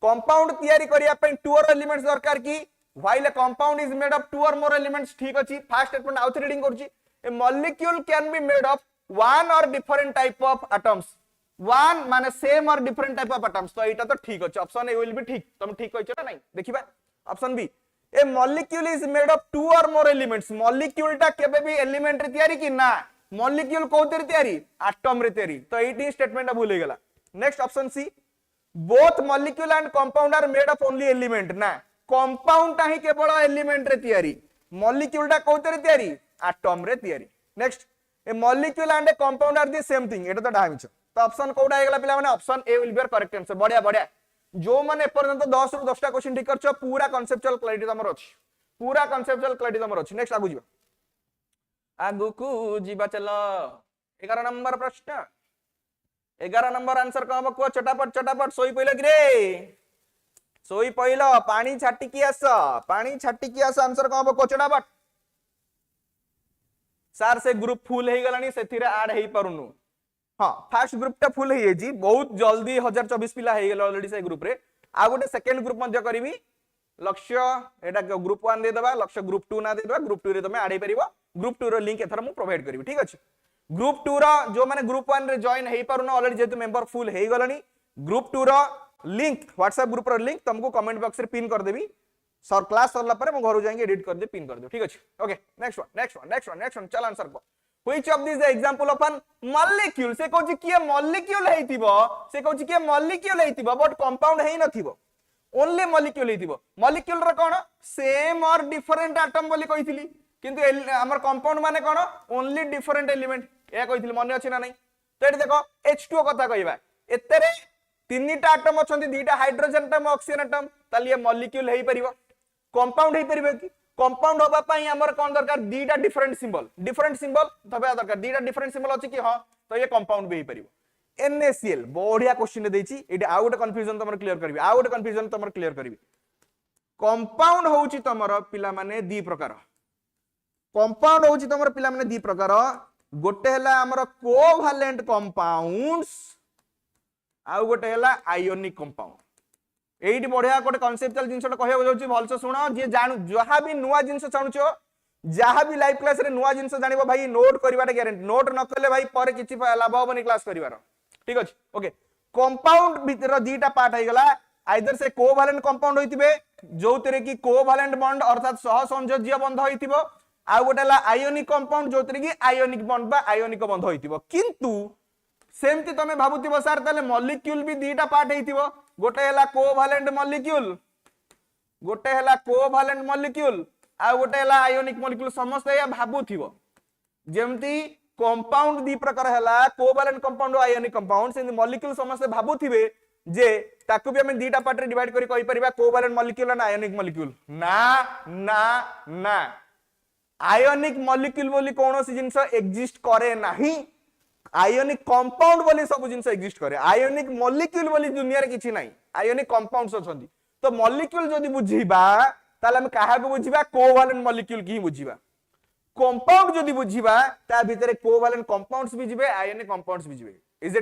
compound तयारी करिया पे टू और एलिमेंट्स दरकार की while a compound is made of two or more elements ठीक अछि फर्स्ट स्टेटमेंट आउट रीडिंग करछि a molecule can be made of one or different type of atoms one माने same or different type of atoms तो एटा तो ठीक अछि option A will B ठीक तुम ठीक कहछ ना नहीं देखिबा option B a molecule is made of two or more elements molecule टा केबे भी एलिमेंट रे तयारी की ना मॉलिक्यूल कोथरे तयारी एटम रे तयारी तो एटी स्टेटमेंट भूल गेला next option C both molecule and compound are made of only element ना कंपाउंड टा ही केवल एलिमेंट रे तयारी मॉलिक्यूल टा कोथरे तयारी एटम रे तयारी next a molecule and a compound are the same thing एटा तो डामिच तो ऑप्शन कोडा हेगला पिला माने option A will be correct answer बढ़िया बढ़िया जो माने एपर्यंत 10 रु 10 टा क्वेश्चन ठीक करछ पूरा कांसेप्चुअल क्लैरिटी तमर अछि पूरा कांसेप्चुअल क्लैरिटी तमर अछि नेक्स्ट आगु जिबा आगु को जिबा चलो 11 नंबर प्रश्न 11 नंबर आंसर को हम को चटापट सोई पइलो कि रे सोई पइलो पानी छाटी की आस आंसर को हम को चटापट सार से ग्रुप फुल हे गलानी सेथिरे ऐड हे परुनु हां फर्स्ट ग्रुप टा फुल हे जी बहुत जल्दी 1024 पिला हे गेल ऑलरेडी से ग्रुप रे आ गोटे सेकंड ग्रुप मध्य करबी लक्ष्य एटा ग्रुप 1 दे देबा लक्ष्य ग्रुप 2 ना दे देबा ग्रुप 2 रे तमे ऐड हे परिबो ग्रुप 2 रो लिंक एथरा मु प्रोवाइड करबी ठीक अछि ग्रुप 2 रो जो माने ग्रुप 1 रे जॉइन हे परुनु ऑलरेडी जेतु मेंबर फुल हे गलानी ग्रुप 2 रो लिंक व्हाट्सएप ग्रुप रो लिंक तुमको कमेंट बॉक्स रे पिन कर देबी सर क्लास सरला पर मु घर जाएंगे एडिट कर दे पिन कर दे ठीक अछि ओके नेक्स्ट वन चल आंसर को which of this the example of an molecule से कहछि कि मॉलिक्यूल हेतिबो से कहछि कि मॉलिक्यूल हेतिबो बट कंपाउंड हेइ नथिबो only molecule हेतिबो molecule raw cone same or different atom बोली कहितली किंतु हमर कंपाउंड माने कोन ओनली डिफरेंट एलिमेंट ए कहितली माने अछि ना नहीं तो एठी देखो H2O कथा कहिबा एतरे तीनटा एटम अछंती दुईटा हाइड्रोजन एटम ऑक्सीजन एटम ताली मॉलिक्यूल हेइ परिबो कंपाउंड हेइ परिबो कि कंपाउंड होबा पई हमर कोन दरकार दीटा डिफरेंट सिंबल तबे दरकार दीटा डिफरेंट सिंबल अछि कि हां तो ये कंपाउंड भी हेइ परिबो NaCl बढ़िया क्वेश्चन देछि एटी आ गोटे कंफ्यूजन तमर क्लियर करबी आ गोटे कंफ्यूजन तमर क्लियर करबी कंपाउंड होउछि तमर पिला माने दी प्रकार कंपाउंड होउछि तमर पिला माने दी प्रकार गोटे हला हमर कोवैलेंट कंपाउंड्स आ गोटे हला आयोनिक कंपाउंड एइट बढ़िया गोटे कॉन्सेप्चुअल जिंसटा कहया जाउछि भलसे सुनो जे जानु जहा भी नुवा जिंस चाहुछो जहा भी लाइव क्लास रे नुवा जिंस जानिबो भाई नोट करबाटा गारंटी नोट न करले भाई पर किछि लाभ होबनी क्लास करिवार ठीक अछि ओके कंपाउंड भीतर दीटा पार्ट हे गला आइदर से कोवैलेंट कंपाउंड होइतिबे जोतरे की कोवैलेंट बॉन्ड अर्थात सहसंयोज्य बंध होइतिबो आ गोटेला आयोनिक कंपाउंड जोतरे की आयोनिक बॉन्ड बा आयोनिक बंध होइतिबो किंतु सेमति तमे भाबुतिबो सर ताले मॉलिक्यूल भी दीटा पार्ट हेइतिबो गोटे हला कोवैलेंट मॉलिक्यूल आ गोटे हला आयोनिक मॉलिक्यूल समस्त या भाबुथिबो जेमति कंपाउंड दी प्रकार हला कोवैलेंट कंपाउंड और आयोनिक कंपाउंड से मॉलिक्यूल समस्त भाबुथिबे जे ताकू भी हम दीटा पार्ट रे डिवाइड करी कहि परिबा कोवैलेंट मॉलिक्यूल और आयोनिक मॉलिक्यूल ना आयोनिक मॉलिक्यूल बोली कोनोसी जिंस एग्जिस्ट करे नाही आयोनिक कंपाउंड बोली सब जिंस एग्जिस्ट करे आयोनिक मॉलिक्यूल बोली दुनिया रे किछि नाही आयोनिक कंपाउंड्स अछंती तो मॉलिक्यूल जदी बुझिबा ताले हम काहा को बुझिबा कोवैलेंट मॉलिक्यूल की बुझिबा कंपाउंड जदी बुझिबा ता भीतर कोवैलेंट कंपाउंड्स भी जिबे आयोनिक कंपाउंड्स भी जिबे इज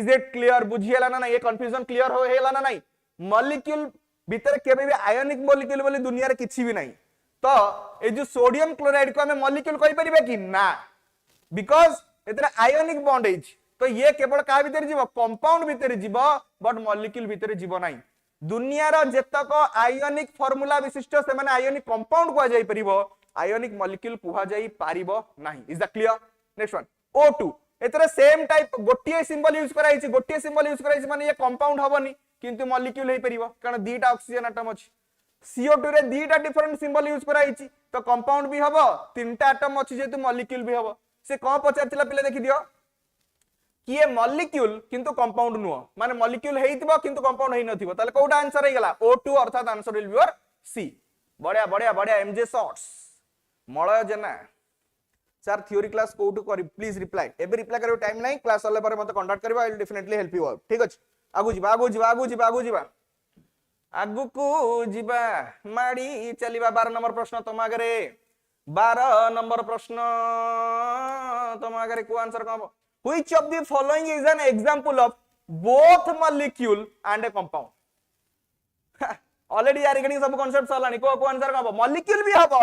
इट क्लियर बुझियला ना ये कंफ्यूजन क्लियर हो हेला ना नहीं मॉलिक्यूल भीतर केबे भी आयोनिक मॉलिक्यूल बोली दुनिया रे किछि भी नाही तो ए जो सोडियम क्लोराइड को हमें मॉलिक्यूल कहि परिबे कि ना बिकॉज एतरे आयोनिक बॉन्ड है तो ये केवल का भीतर जीव कंपाउंड भीतर जीव बट मॉलिक्यूल भीतर जीव नाही दुनियार जेतक आयोनिक फॉर्मूला विशिष्ट से माने आयोनिक कंपाउंड को जाई परिबो आयोनिक मॉलिक्यूल कुहा जाई पारिबो नाही is the clear next one O2 एतरे सेम टाइप गोटिए सिंबल यूज कराइछि गोटिए सिंबल यूज कराइछि माने ये कंपाउंड हबनी किंतु मॉलिक्यूल हे परिबो कारण दीटा ऑक्सीजन एटम अछि CO2 रे दीटा डिफरेंट सिंबल यूज कराइछि तो कंपाउंड भी हबो तीनटा एटम अछि जेतु मॉलिक्यूल भी हबो से कोन पचारतिला पिले देखि दियो कि ये मॉलिक्यूल किंतु कंपाउंड नुह माने मॉलिक्यूल हेइतिबो किंतु कंपाउंड हेइ नथिबो ताले कोडा आंसर हे गेला O2 अर्थात answer will be your C बढ़िया बढ़िया बढ़िया एमजे शॉर्ट्स मलय जेना सर थ्योरी क्लास कोटू करी प्लीज रिप्लाई एबे रिप्लाई करियो टाइम नाही क्लास वाले पर मते कांटेक्ट करबा I will definitely help you out ठीक अछि आगु जिबा आगु जिबा आगु जिबा आगु जिबा आगु को जिबा माडी चलीबा 12 नंबर प्रश्न तुम आगे 12 नंबर प्रश्न तुम आगे को आंसर कहबो which of the following is an example of both molecule and a compound already यार रिगार्डिंग सब कांसेप्ट सलानी को आंसर कहबो मॉलिक्यूल भी हबो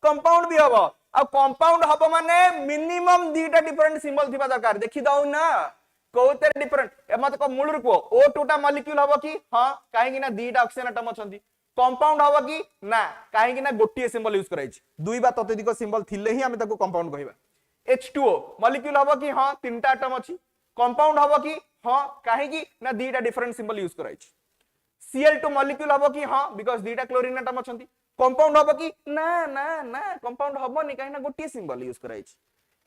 कंपाउंड भी हबो अब कंपाउंड हबो माने मिनिमम दीटा डिफरेंट सिंबल थिबा दरकार देखि दाउ ना कोते डिफरेंट ए मत को मूल रूप O2 टा मॉलिक्यूल हबो कि हां काहे कि ना दीटा ऑक्सीजन एटम अछंती कंपाउंड हबो कि ना काहे कि ना गोटिए सिंबल यूज कराइछ दुई बा ततोधिक सिंबल थिले ही हम ताको कंपाउंड कहबा H2O मॉलिक्यूल हबो कि हां तीनटा एटम अछि कंपाउंड हबो कि हां काहे कि ना दीटा डिफरेंट सिंबल यूज कराइछ Cl2 मॉलिक्यूल हबो कि हां बिकॉज़ दीटा क्लोरीन एटम अछंती कंपाउंड हबो कि ना ना ना कंपाउंड हबो नि काहे ना गोटिए सिंबल यूज कराइछ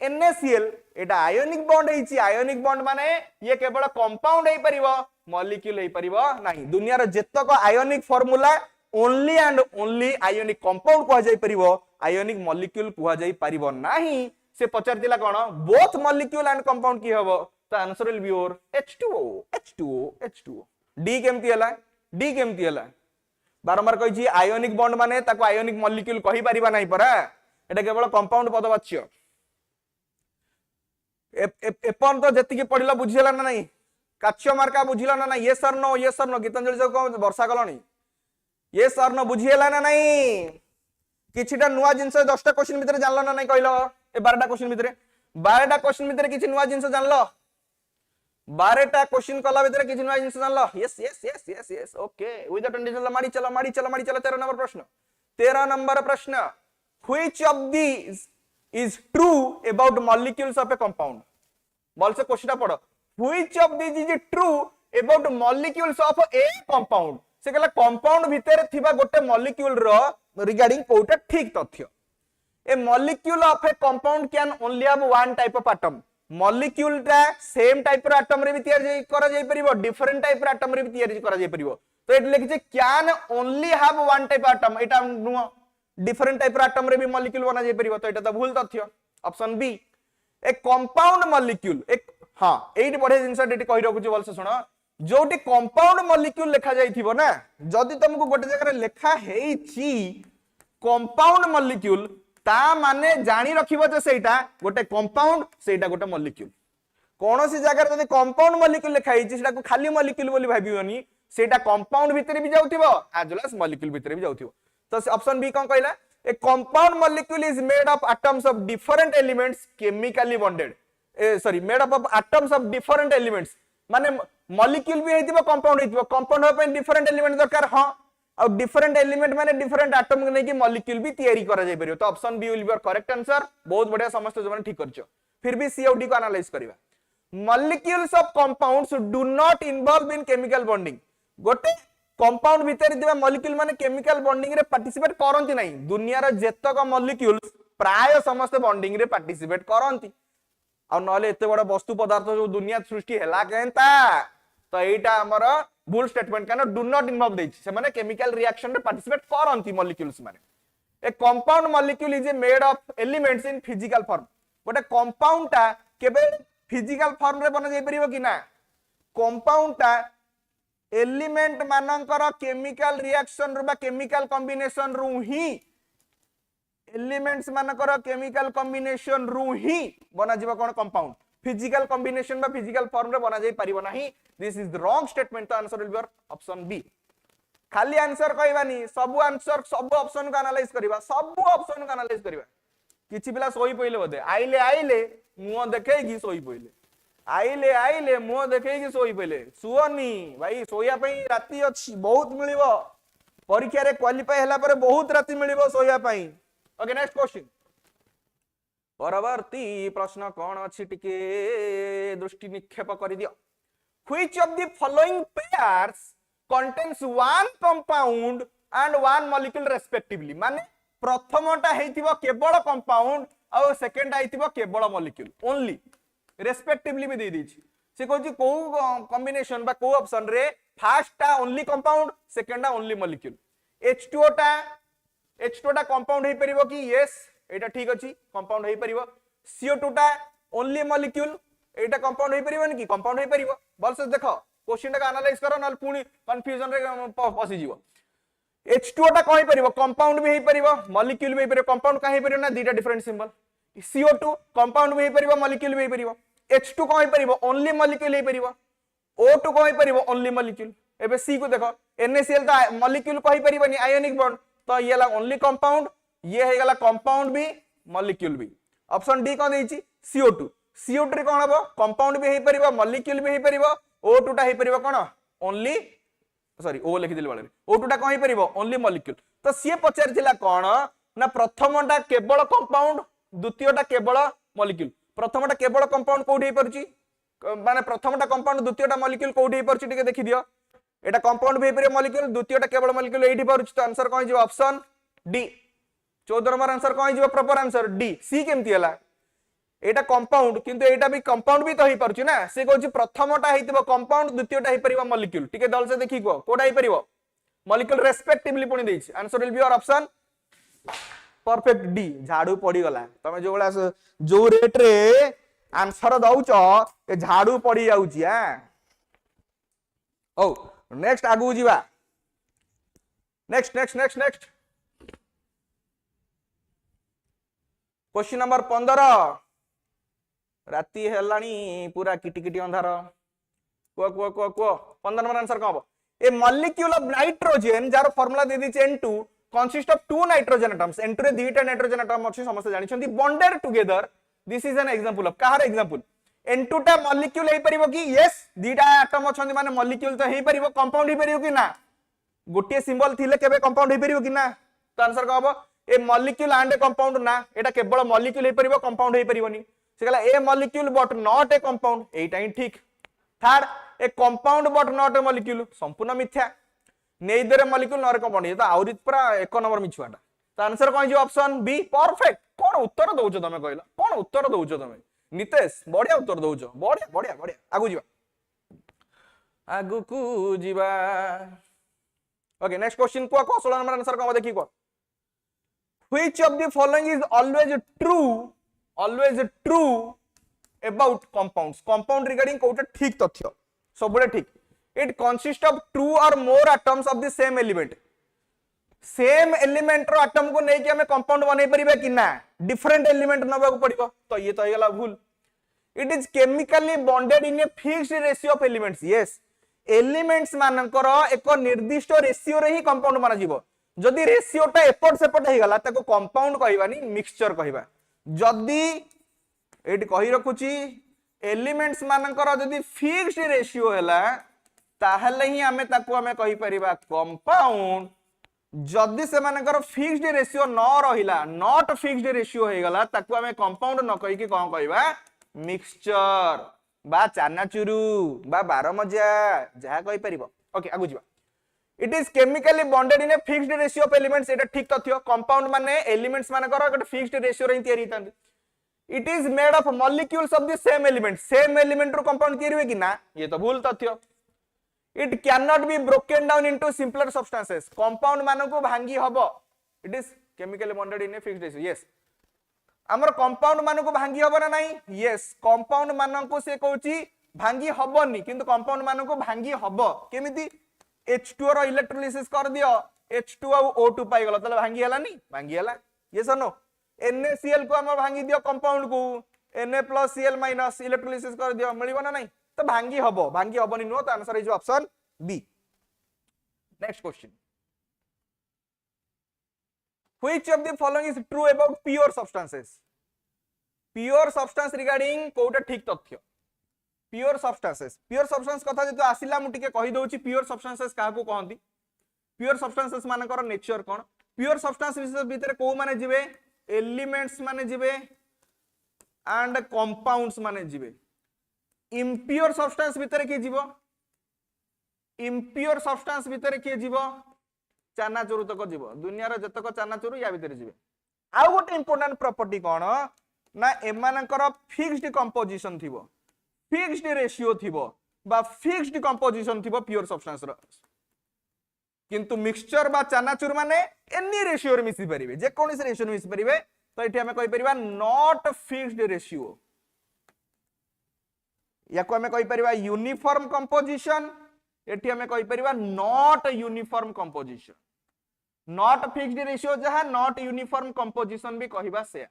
NaCl एटा आयोनिक बॉन्ड हेछि आयोनिक बॉन्ड माने ये केवल कंपाउंड हे परिबो मॉलिक्यूल हे परिबो नाही दुनिया रे जेतक ionic formula only and only ionic compound को जाई परिबो आयोनिक मॉलिक्यूल को जाई परिबो नाही से पचार दिला कोन बोथ मॉलिक्यूल एंड कंपाउंड की हबो तो answer will be your H2O D केमती हला बारंबार कहि छी आयोनिक बॉन्ड माने ताको आयोनिक मॉलिक्यूल कहि परिबा नाही परा एटा केवल कंपाउंड पदवाच्य एपन तो जति के पढिला बुझिला ना नाही काच्य मार्का बुझिला ना नाही यस और नो गीतांजलि जो को वर्षा गलनी यस और नो बुझिला ना नाही किछिटा नुवा जिंस 10टा क्वेश्चन भीतर जानलो ना नाही कहलो ए 12टा क्वेश्चन भीतर किछि नुवा जिंस जानलो 12टा क्वेश्चन कला भीतर किछि नुवा जिंस जानलो यस ओके विद द 20 माडी चलो 13 नंबर प्रश्न 13 नंबर प्रश्न which of these is true about molecules of a compound बोल से क्वेश्चन पढ़ो which of these is true about molecules of a compound से कहला कंपाउंड भीतर थिबा गोटे मॉलिक्यूल रो रिगार्डिंग कोटा ठीक तथ्य a molecule of a compound can only have one type of atom molecule टा सेम टाइप रो एटम रे भी तैयार करा जाई परिबो डिफरेंट टाइप रो एटम रे भी तैयार करा जाई परिबो तो एट लिखि जे can only have one type atom एटा नुवा डिफरेंट टाइप एटम रे भी मॉलिक्यूल बना जाई परिबो तो एटा तो भूल तथ्य option B a compound molecule एक हां एठी बढे जिंस एठी कहि रखु छी बोलसे सुनो जोटी कंपाउंड मॉलिक्यूल लिखा जाइथिबो ना जदी तुमको गोटे जगह रे लिखा हेछि कंपाउंड मॉलिक्यूल ता माने जानि रखिबो जे सेटा गोटे कंपाउंड सेटा गोटे मॉलिक्यूल कोनोसी जगह रे जदी कंपाउंड मॉलिक्यूल लिखा हेछि सेटा को खाली मॉलिक्यूल बोली भाबियोनी सेटा कंपाउंड भीतर भी जाउथिबो एज वेल एज मॉलिक्यूल भीतर भी जाउथिबो तो ऑप्शन बी कौन कहला ए compound molecule is made of atoms of different elements chemically bonded made up of atoms of different elements माने मॉलिक्यूल भी हेतिबो कंपाउंड हो पे डिफरेंट एलिमेंट दरकार हां और डिफरेंट एलिमेंट माने डिफरेंट एटम के नेकी मॉलिक्यूल भी तैयारी करा जाय परियो तो option B will be your correct answer बहुत बढ़िया समस्त जो माने ठीक करछो फिर भी सी और डी को एनालाइज करिवा molecules of compounds do not involve in chemical bonding गोटे कंपाउंड भीतर दिबा मॉलिक्यूल माने केमिकल बॉन्डिंग रे पार्टिसिपेट करंती नाही दुनिया रे जेतक मॉलिक्यूल्स प्राय समस्त बॉन्डिंग रे पार्टिसिपेट करंती आ नले एते बड़ वस्तु पदार्थ जो दुनिया सृष्टि हैला केनता तो एटा हमर भूल स्टेटमेंट कानो डू नॉट इन्वॉल्व दैछि से माने केमिकल रिएक्शन रे पार्टिसिपेट करंती मॉलिक्यूल्स माने ए compound molecule is a made of elements in physical form गोटे कंपाउंड ता केबे फिजिकल फॉर्म रे बना जाई परिबो कि ना कंपाउंड ता एलिमेंट मानकर केमिकल रिएक्शन रू केमिकल कॉम्बिनेशन रू ही एलिमेंट्स मानकर केमिकल कॉम्बिनेशन रू ही बना जीवा कोन कंपाउंड फिजिकल कॉम्बिनेशन बा फिजिकल फॉर्म रे बना जाई परिबो नाही this is the wrong statement तो answer will be option B खाली आंसर कहबानी सब आंसर सब ऑप्शन को एनालाइज करबा सब ऑप्शन को एनालाइज करबा किछि पिला सोई पइले बोधे आइले आइले मुंह देखै कि सोई पइले आइले आइले मुंह देखै कि सोई पइले सुअनी भाई सोया पई राती अछि बहुत मिलिबो परीक्षा रे क्वालिफाई हला पर बहुत राती मिलिबो सोया पई ओके नेक्स्ट क्वेश्चन परवर्ती प्रश्न कौन अछि टिके दृष्टि निक्षेप करि दियो which of the following pairs contains one compound and one molecule respectively माने प्रथमटा हेतिबो केवल कंपाउंड और सेकंड आइतिबो केवल मॉलिक्यूल ओनली रेस्पेक्टिवली भी दे दीची से कहूची को कॉम्बिनेशन बा को ऑप्शन रे फर्स्ट टा ओनली कंपाउंड सेकंड टा ओनली मॉलिक्यूल H2O टा कंपाउंड हे परिबो कि यस एटा ठीक अछि कंपाउंड हे परिबो CO2 टा ओनली मॉलिक्यूल एटा कंपाउंड हे परिबो कि कंपाउंड हे परिबो बलसे देखो क्वेश्चन टा एनालाइज करो न पुनी कंफ्यूजन रे पसी जीवो H2O टा कहि परिबो कंपाउंड भी हे परिबो मॉलिक्यूल भी हे परिबो कंपाउंड काहे परिबो ना दीटा डिफरेंट सिंबल CO2 कंपाउंड भी हे परिबो मॉलिक्यूल भी हे परिबो H2 कहि परिबो ओनली मॉलिक्यूल हे परिबो O2 कहि परिबो ओनली मॉलिक्यूल एबे C को देखो NaCl ता मॉलिक्यूल कहि परिबोनी आयोनिक बॉन्ड तो ये ला ओनली कंपाउंड ये हे गला कंपाउंड भी मॉलिक्यूल भी ऑप्शन डी कोन देछि CO2 रे कोन हबो कंपाउंड भी हे परिबो मॉलिक्यूल भी हे परिबो O2 टा हे परिबो कोन ओनली सॉरी ओ लिखि दिल बाले O2 टा कहि परिबो ओनली मॉलिक्यूल तो सी पचारथिला कोन ना प्रथमटा केवल कंपाउंड द्वितीयटा केवल मॉलिक्यूल प्रथमटा केवल कंपाउंड कोठी परछि माने प्रथमटा कंपाउंड द्वितीयटा मॉलिक्यूल कोठी परछि टिके देखि दियो एटा कंपाउंड भी परिबो मॉलिक्यूल द्वितीयटा केवल मॉलिक्यूल एठी परछि तो आंसर कहि जिवो ऑप्शन डी 14 नंबर आंसर कहि जिवो प्रॉपर आंसर डी सी केमति हला एटा कंपाउंड किंतु एटा भी कंपाउंड भी तो हे परछि ना से कहछि प्रथमटा हेतिबो कंपाउंड द्वितीयटा हे परिबो मॉलिक्यूल टिके दल से देखि को कोडा हे परिबो मॉलिक्यूल रेस्पेक्टिवली पुनी देछि answer will be your option perfect D झाड़ू पड़ी गला तमे जो बला जो रेट रे आंसर दउचो ए झाड़ू पड़ी जाउची हां ओ नेक्स्ट आगु जीवा नेक्स्ट क्वेश्चन नंबर 15 राती हेलानी पूरा किटी किटी अंधार को 15 नंबर आंसर का हो ए मॉलिक्यूल ऑफ नाइट्रोजन जार फार्मूला दे दी N2 consist of two nitrogen atoms N2 रे दीटा नाइट्रोजन एटम अछि समस्त जानि छथि bonded together this is an example of Kahar example N2 टा मॉलिक्यूल हे परिबो कि यस दीटा एटम अछथि माने मॉलिक्यूल तो हे परिबो कंपाउंड हे परिबो कि ना गोटे सिंबल थिले केबे कंपाउंड हे परिबो कि ना तो आंसर का हो a molecule and a compound ना एटा केवल मॉलिक्यूल हे परिबो कंपाउंड हे परिबोनी से कहला a molecule but not a compound एटा ही ठीक third a compound but not a molecule संपूर्ण मिथ्या neither a molecule not a compound ये तो आउरी पूरा एक नंबर मिछुआटा तो आंसर कोन जो ऑप्शन बी परफेक्ट कोन उत्तर दउछो तमे कहला कोन उत्तर दउछो तमे नितेश बढ़िया उत्तर दउछो बढ़िया आगु जीवा ओके नेक्स्ट क्वेश्चन को 16 नंबर आंसर को देखि को which of the following is always true about compounds compound regarding कोटा ठीक तथ्य सबले ठीक it consists of two or more atoms of the same element row atom को नै कि हमें compound बनै परिबा कि ना different element नबा को पड़िबो तो ये तो हेगला भूल it is chemically bonded in a fixed ratio of elements yes elements मानकर एक निर्दिष्ट रेशियो रे ही compound बना जिवो जदि रेशियोटा एपट सेपट हे गला ताको कंपाउंड कहबानी मिक्सचर कहबा जदि एटी कहि रखुची एलिमेंट्स मानकर जदि फिक्स्ड रेशियो हैला ताहले ही हमें ताको हमें कहि परिबा कंपाउंड जदि से मानकर फिक्स्ड रेशियो न रहिला नॉट फिक्स्ड रेशियो हे गला ताको हमें कंपाउंड न कहि कि कोन कहबा मिक्सचर बा चानाचुरु बा बारमजा जहा कहि परिबो ओके आगु जिबा It is chemically bonded in a fixed ratio of elements एटा ठीक तथ्य कंपाउंड माने एलिमेंट्स मानकर एक फिक्स्ड रेशियो रे तयारी हितांती It is made of molecules of the same element रो कंपाउंड तयारी होय कि ना ये तो भूल तथ्य It cannot be broken down into simpler substances compound मानको को भांगी हबो It is chemically bonded in a fixed ratio yes हमर कंपाउंड मानको को भांगी हबो ना नहीं yes कंपाउंड मानको से कहूची भांगी हबोनी किंतु कंपाउंड मानको को भांगी हबो केमिति H2 रो इलेक्ट्रोलिसिस कर दियो H2 और O2 पाई गलो तले भांगी हला नी भांगी हला यस और नो NaCl को हम भांगी दियो कंपाउंड को Na+Cl- इलेक्ट्रोलिसिस कर दियो मिलिबो ना नहीं तो भांगी हबोनी नो तो answer is option B next question Which of the following is true about pure substances? Pure substance regarding कोटा ठीक तथ्य pure substance कथा जतो आसिला मु टिके कहि दउची pure substances काहा को कहंती pure substances मानकर नेचर कोन pure substances भीतर को माने जिवे एलिमेंट्स माने जिवे एंड कंपाउंड्स माने जिवे impure substance भीतर के जीव impure substance भीतर के जीव चानाचुर तक जीव दुनिया रो जतक चानाचुर या भीतर जीवे आउ गोटे इंपोर्टेंट प्रॉपर्टी कोन ना एमानकर फिक्स्ड कंपोजिशन थिबो फिक्स्ड रेशियो थिबो बा फिक्स्ड कंपोजिशन थिबो प्योर सब्सटेंस रो किंतु मिक्सचर बा चानाचुर माने एनी रेशियो रे मिसी परिबे जे कोनसे रेशियो रे मिसी परिबे तो एठी हमें कहि परिबा नॉट फिक्स्ड रेशियो याको हमें कहि परिबा यूनिफॉर्म कंपोजिशन एठी हमें कहि परिबा not uniform composition not fixed ratio जहां नॉट यूनिफॉर्म कंपोजिशन भी कहिबा से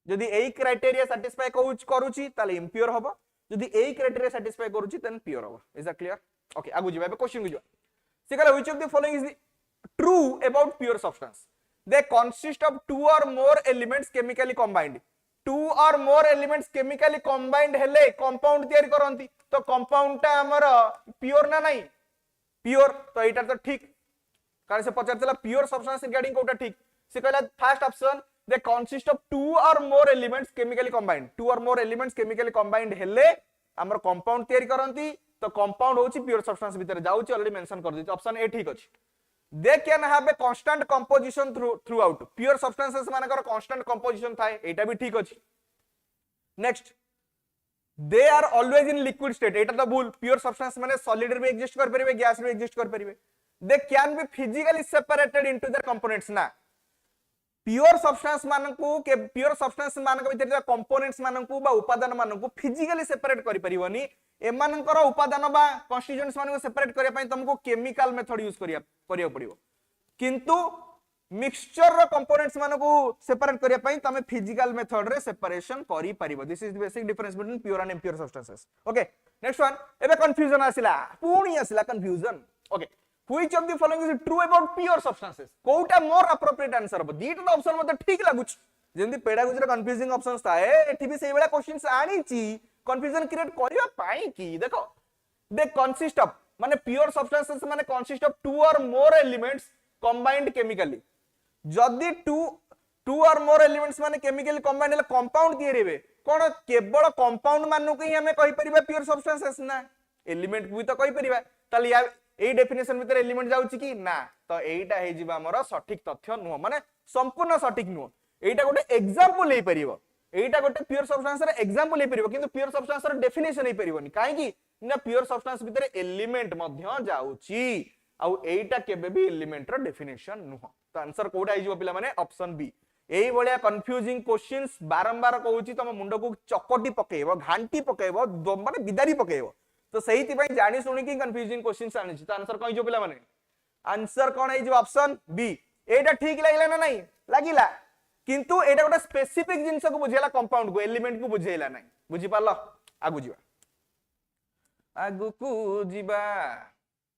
जदि एई क्राइटेरिया सैटिस्फाई करूची ताले इम्प्योर हबो जदि एई क्राइटेरिया सैटिस्फाई करूची देन प्योर हबो इज दैट क्लियर ओके आगु जिबा बे क्वेश्चन गुजो से कहला which of the following is true about pure substance they consist of two or more elements chemically combined two or more elements chemically combined हेले compound तयार करंती तो कंपाउंड ता हमर प्योर ना नहीं प्योर तो एटा तो ठीक कारण से पचारतला प्योर सब्सटेंस रिगार्डिंग कोटा ठीक से कहला first option they consist of two or more elements chemically combined two or more elements chemically combined हेले हमर कंपाउंड तयारी करंती तो कंपाउंड होची प्योर सब्सटेंस भीतर जाउची ऑलरेडी मेंशन कर दिति ऑप्शन ए ठीक अछि they can have a constant composition throughout pure substances मानकर कांस्टेंट कंपोजिशन थाए एटा भी ठीक अछि next they are always in liquid state एटा तो भूल प्योर सब्सटेंस माने सॉलिड रे एग्जिस्ट कर परिबे गैस रे एग्जिस्ट कर परिबे they can be physically separated into their components ना प्योर सब्सटेंस मानकू के प्योर सब्सटेंस मानक भीतर कंपोनेंट्स मानकू बा उपादान मानकू फिजिकली सेपरेट करि परिबनी एमानकर उपादान बा कॉन्स्टिट्यूएंट्स मानकू सेपरेट करिया पई तुमको केमिकल मेथड यूज करिया पड़िबो किंतु मिक्सचर रो कंपोनेंट्स मानकू सेपरेट करिया पई तमे फिजिकल मेथड रे सेपरेशन करि परिबो this is the basic difference between pure and impure substances okay next one एबे कंफ्यूजन आसिला पूर्ण आसिला confusion okay Which of the following is true about pure substances? कोटा more appropriate answer हो दीटा तो ऑप्शन मते ठीक लागुच जेंदी पेडागोजी रे कंफ्यूजिंग ऑप्शंस थाए एठी भी सेही बेला क्वेश्चंस आनी ची कंफ्यूजन क्रिएट करिया पाई की देखो दे कंसिस्ट ऑफ माने प्योर सब्सटेंसेस माने consist of two or more elements combined chemically जदी टू और मोर एलिमेंट्स माने केमिकली कंबाइंड ले कंपाउंड तयारीबे कोन केवल कंपाउंड मानु के ही हमें कहि परिबा प्योर सब्सटेंसेस ना एलिमेंट भी तो कहि परिबा ताली ए डेफिनेशन भीतर एलिमेंट जाउची कि ना तो एटा हे जिबा हमर सठिक तथ्य नुह माने संपूर्ण सठिक नुह एटा गोटे एग्जांपल हे परिबो एटा गोटे प्योर सब्सटेंस रे एग्जांपल हे परिबो किंतु प्योर सब्सटेंस रे डेफिनेशन हे परिबोनी काहे कि ना प्योर सब्सटेंस भीतर एलिमेंट मध्य जाउची आ एटा केबे भी एलिमेंट रो डेफिनेशन नुह तो आंसर कोडा हे जिवो पिला माने ऑप्शन बी एई बळिया कंफ्यूजिंग क्वेश्चंस बारंबार कहूची तम मुंड को चकटी पकेइबो घांटी पकेइबो माने बिदारी पकेइबो तो सही तिबाई जानी सुनी की कंफ्यूजिंग क्वेश्चंस आनी तो आंसर कहि जो पिला माने आंसर कोन है जो ऑप्शन बी एटा ठीक लागिला ना नहीं लागिला किंतु एटा गोटे स्पेसिफिक जिंस को बुझेला कंपाउंड को एलिमेंट को बुझेला नहीं बुझी पालो आगु जीवा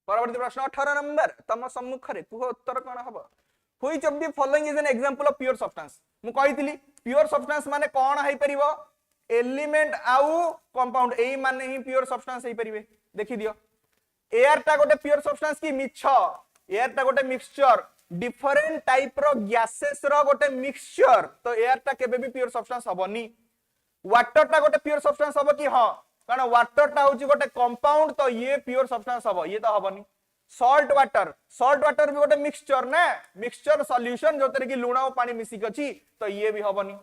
परवर्ती प्रश्न 18 नंबर तम सम्मुख रे कुह उत्तर कोन हबो which of the following is an example of pure substance मु कहितली प्योर सब्सटेंस माने कोन है परिबो एलिमेंट आउ कंपाउंड एई माने ही प्योर सब्सटेंस हे परिबे देखि दियो एयर टा गोटे प्योर सब्सटेंस की मिछ एयर टा गोटे मिक्सचर डिफरेंट टाइप रो गैसेस रो गोटे मिक्सचर तो एयर टा केबे भी प्योर सब्सटेंस हबनी वाटर टा गोटे प्योर सब्सटेंस हबो कि हां कारण वाटर टा होची गोटे कंपाउंड तो ये प्योर सब्सटेंस हबो ये तो हबनी सॉल्ट वाटर भी गोटे मिक्सचर ना मिक्सचर सॉल्यूशन जोतरे की लूण और पानी मिसिक अछि तो ये भी हबनी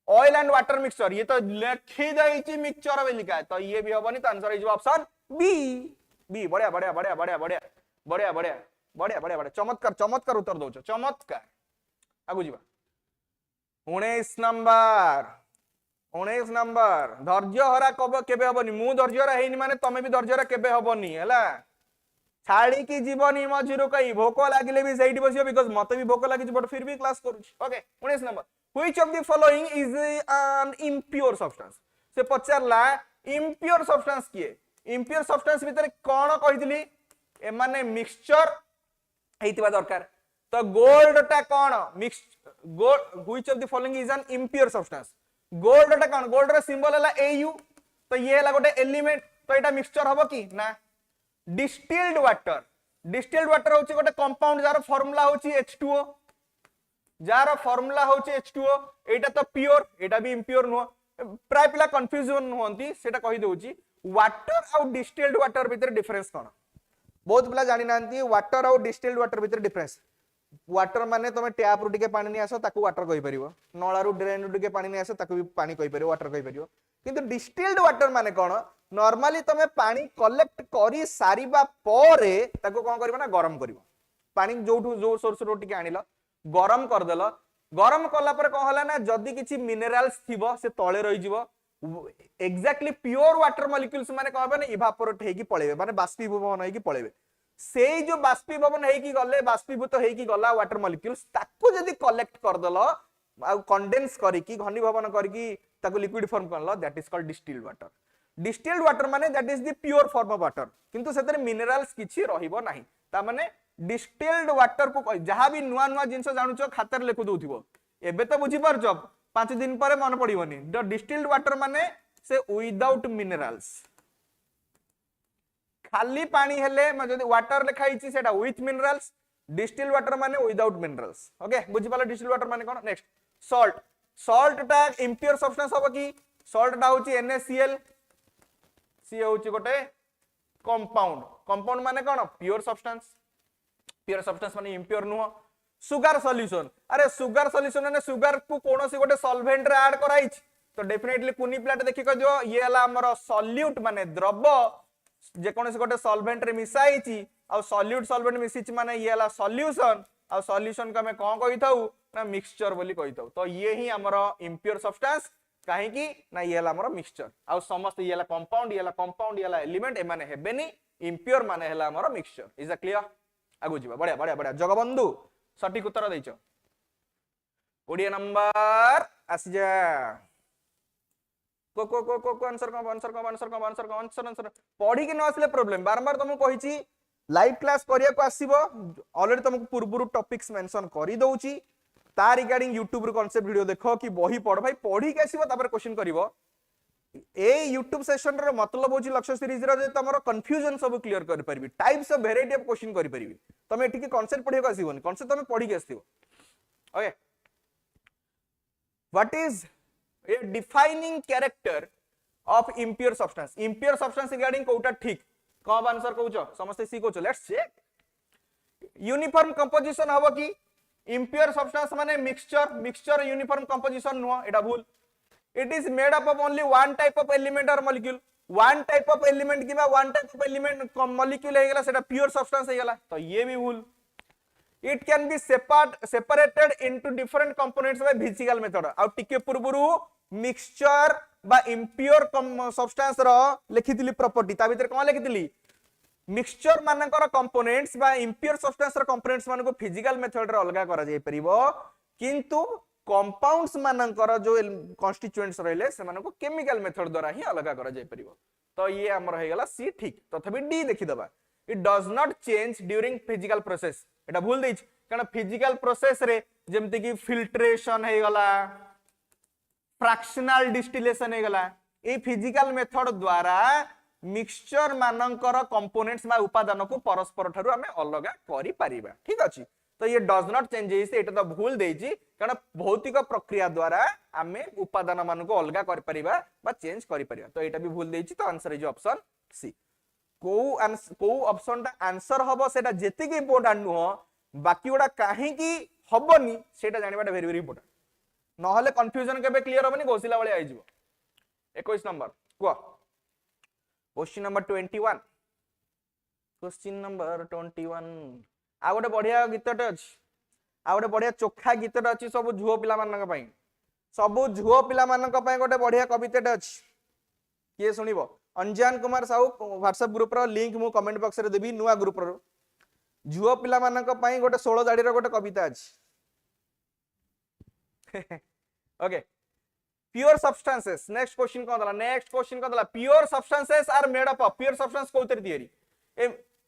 ऑयल एंड वाटर मिक्सचर ये तो लिखि जाईची मिक्सचर बे लिखा है तो ये भी हबनी तो answer is option B B बढ़िया बढ़िया बढ़िया बढ़िया बढ़िया बढ़िया बढ़िया बढ़िया बढ़िया बढ़िया चमत्कार चमत्कार उत्तर दउछ चमत्कार आगु जीवा 19 नंबर धैर्य हरा कब केबे हबनी मु धैर्य हरा हेनी माने तमे भी धैर्य हरा केबे हबनी हला छाड़ी की जीवनी मझिरो कई भोक लागिले भी सैठी बसियो बिकॉज़ मते भी भोक लागि बट फिर भी क्लास करूची okay 19 number Which of the following is an impure substance? से पचारला impure substance किए impure substance भीतर कौन कहितली ए माने मिक्सचर हेतिबा दरकार तो गोल्ड टा कौन mix gold which of the following is N impure substance gold टा कोन गोल्ड रो सिंबल हला Au तो ये हला गोटे एलिमेंट तो एटा मिक्सचर हबो कि ना डिस्टिल्ड वाटर होची गोटे कंपाउंड जार फार्मूला होची H2O जार फार्मूला होची H2O एटा तो प्योर एटा भी इंप्योर नो प्राय पिला कंफ्यूजन होंती सेटा कहि दोची वाटर आउ डिस्टिल्ड वाटर भीतर डिफरेंस कोन बहुत पिला जानि नांती वाटर आउ डिस्टिल्ड वाटर भीतर डिफरेंस वाटर माने तमे टैप रु टिके पानी नि आसो ताकू वाटर कहि परिबो नळा रु ड्रेन रु टिके पानी नि आसो ताकू भी पानी कहि परिबो वाटर कहि परिबो किंतु डिस्टिल्ड वाटर माने कोन नॉर्मली तमे पानी कलेक्ट करी सारीबा परे ताकू कोन करबो ना गरम करबो पानी जो सोर्स रो टिके आनिलो गरम कर देलो गरम कला पर कोन हला ना जदी किछि मिनरल्स थिबो से तळे रहि जिवो एक्जेक्टली प्योर वाटर मॉलिक्यूल्स माने कोन बने इवापोरेट हेकी पळेबे माने बाष्पीभवन हेकी पळेबे सेई जो बाष्पीभवन हेकी गले बाष्पीभूत हेकी गला वाटर मॉलिक्यूल्स ताकू जदी कलेक्ट कर देलो आ कंडेंस करिकी घनीभवन करिकी ताकू लिक्विड फॉर्म करलो that is called distilled water माने that is the pure form of water किंतु सेतरे मिनरल्स किछि रहिबो नाही ता माने डिस्टिल्ड वाटर को जहां भी नुआ नुआ जिंस जानुचो खातर लेखु दोथिबो एबे तो बुझी परजो 5 दिन परे मन पड़िबोनी द डिस्टिल्ड वाटर माने से विदाउट मिनरल्स खाली पानी हेले जदी वाटर लिखाइछि सेटा विथ मिनरल्स डिस्टिल्ड वाटर माने विदाउट मिनरल्स ओके बुझी पालो डिस्टिल्ड वाटर माने कोन नेक्स्ट सॉल्ट टा इंप्योर सब्सटेंस होबो की सॉल्ट टा होची NaCl सी होची गोटे कंपाउंड माने कोन प्योर सब्सटेंस माने इंप्योर नुह सुगर सॉल्यूशन अरे सुगर सॉल्यूशन माने सुगर को कोनोसी गोटे सॉल्वेंट रे ऐड कराइछ तो डेफिनेटली कुनी प्लेट देखि क जो ये हला हमर सॉल्यूट माने द्रव जे कोनोसी गोटे सॉल्वेंट रे मिसाइछि आ सॉल्वेंट मिसिछि माने ये हला सॉल्यूशन आ सॉल्यूशन का मैं कोन कहिथाउ ना मिक्सचर बोली कहिथाउ तो ये ही हमर इंप्योर सब्सटेंस काहे की ना ये हला हमर मिक्सचर आ समस्त ये हला कंपाउंड ये हला एलिमेंट ए माने हेबेनी इंप्योर माने हला हमर मिक्सचर इज अ क्लियर आगु जीवा बढ़िया जगबंधु सटीक उत्तर दैछो 20 नंबर आसी जा को आंसर पढ़ी के न आसले प्रॉब्लम बारंबार तुमको कहिची लाइव क्लास करिया को आसीबो ऑलरेडी तुमको पूर्वरु टॉपिक्स मेंशन करि दउची ता रिगार्डिंग YouTube रो कांसेप्ट वीडियो देखो कि बही पढ़ भाई पढ़ी के आसीबो तापर क्वेश्चन करिवो ए YouTube सेशन रो मतलब होची लक्ष्य सीरीज रो जे तमरो कंफ्यूजन सब क्लियर कर परबी types of variety of question करि परबी तमे एठी के कांसेप्ट पढ़ियो आसीबोनी कांसेप्ट तमे पढ़ी के आसीबो okay what is a defining character of impure substance regarding कोटा ठीक कब आंसर कहउछो समस्त सी कहउछो लेट्स चेक यूनिफॉर्म कंपोजिशन हबो की इंप्योर सब्सटेंस माने मिक्सचर यूनिफॉर्म कंपोजिशन नो एटा भूल it is made up of only one type of element or molecule one type of element किबा one type of element molecule हे गेला सेटा pure substance हे गेला तो ये भी भूल it can be separated into different components by physical method आ टिके पूर्वरु mixture बा impure substance रो लिखितली property ता भीतर कोन लिखितली मिक्सचर मानकर कंपोनेंट्स बा इंप्योर सब्सटेंस रो कंपोनेंट्स मान को फिजिकल मेथड रे अलगा करा जाय परिबो किंतु कंपाउंड्स मानकर जो कॉन्स्टिट्यूएंट्स रहले से मानको केमिकल मेथड द्वारा ही अलगा करा जाय परिबो तो ये हमर हे गेला सी ठीक तथापि डी देखि दबा it does not change during physical process एटा भूल देछ कारण फिजिकल प्रोसेस रे जेमति कि फिल्ट्रेशन हे गेला फ्रैक्शनल डिस्टिलेशन हे गेला ए फिजिकल मेथड द्वारा मिक्सचर मानकर कंपोनेंट्स बा उपादान को परस्पर ठारू हमें अलगा करि परिबा ठीक अछि तो ये डज नॉट चेंजेस एटा तो भूल देछि कारण भौतिक प्रक्रिया द्वारा हमें उपादान मान को अलगा कर परिबा बा चेंज करि परिबा तो एटा भी भूल देछि तो आंसर इज ऑप्शन सी को ऑप्शन ता आंसर हबो सेटा जेतिक इंपोर्टेंट नुह बाकी ओडा काहे की हबनी सेटा जानिबाटा वेरी वेरी इंपोर्टेंट न हले कंफ्यूजन केबे क्लियर होबनी गोसिला वाले आइ जिवो 21 नंबर को क्वेश्चन नंबर 21 क्वेश्चन नंबर 21 आ गोटे बढ़िया गीतटे अछि आ गोटे बढ़िया चोखा गीतटे अछि सब झुओ पिला मानक पई सब झुओ पिला मानक पई गोटे बढ़िया कविताटे अछि के सुनिबो अंजान कुमार साहू WhatsApp ग्रुप रो लिंक मु कमेंट बॉक्स रे देबी नुआ ग्रुप रो झुओ पिला मानक पई गोटे 16 दाडी रो गोटे कविता अछि okay pure substances next question दला pure substances are made up of pure substance कोतरी थियरी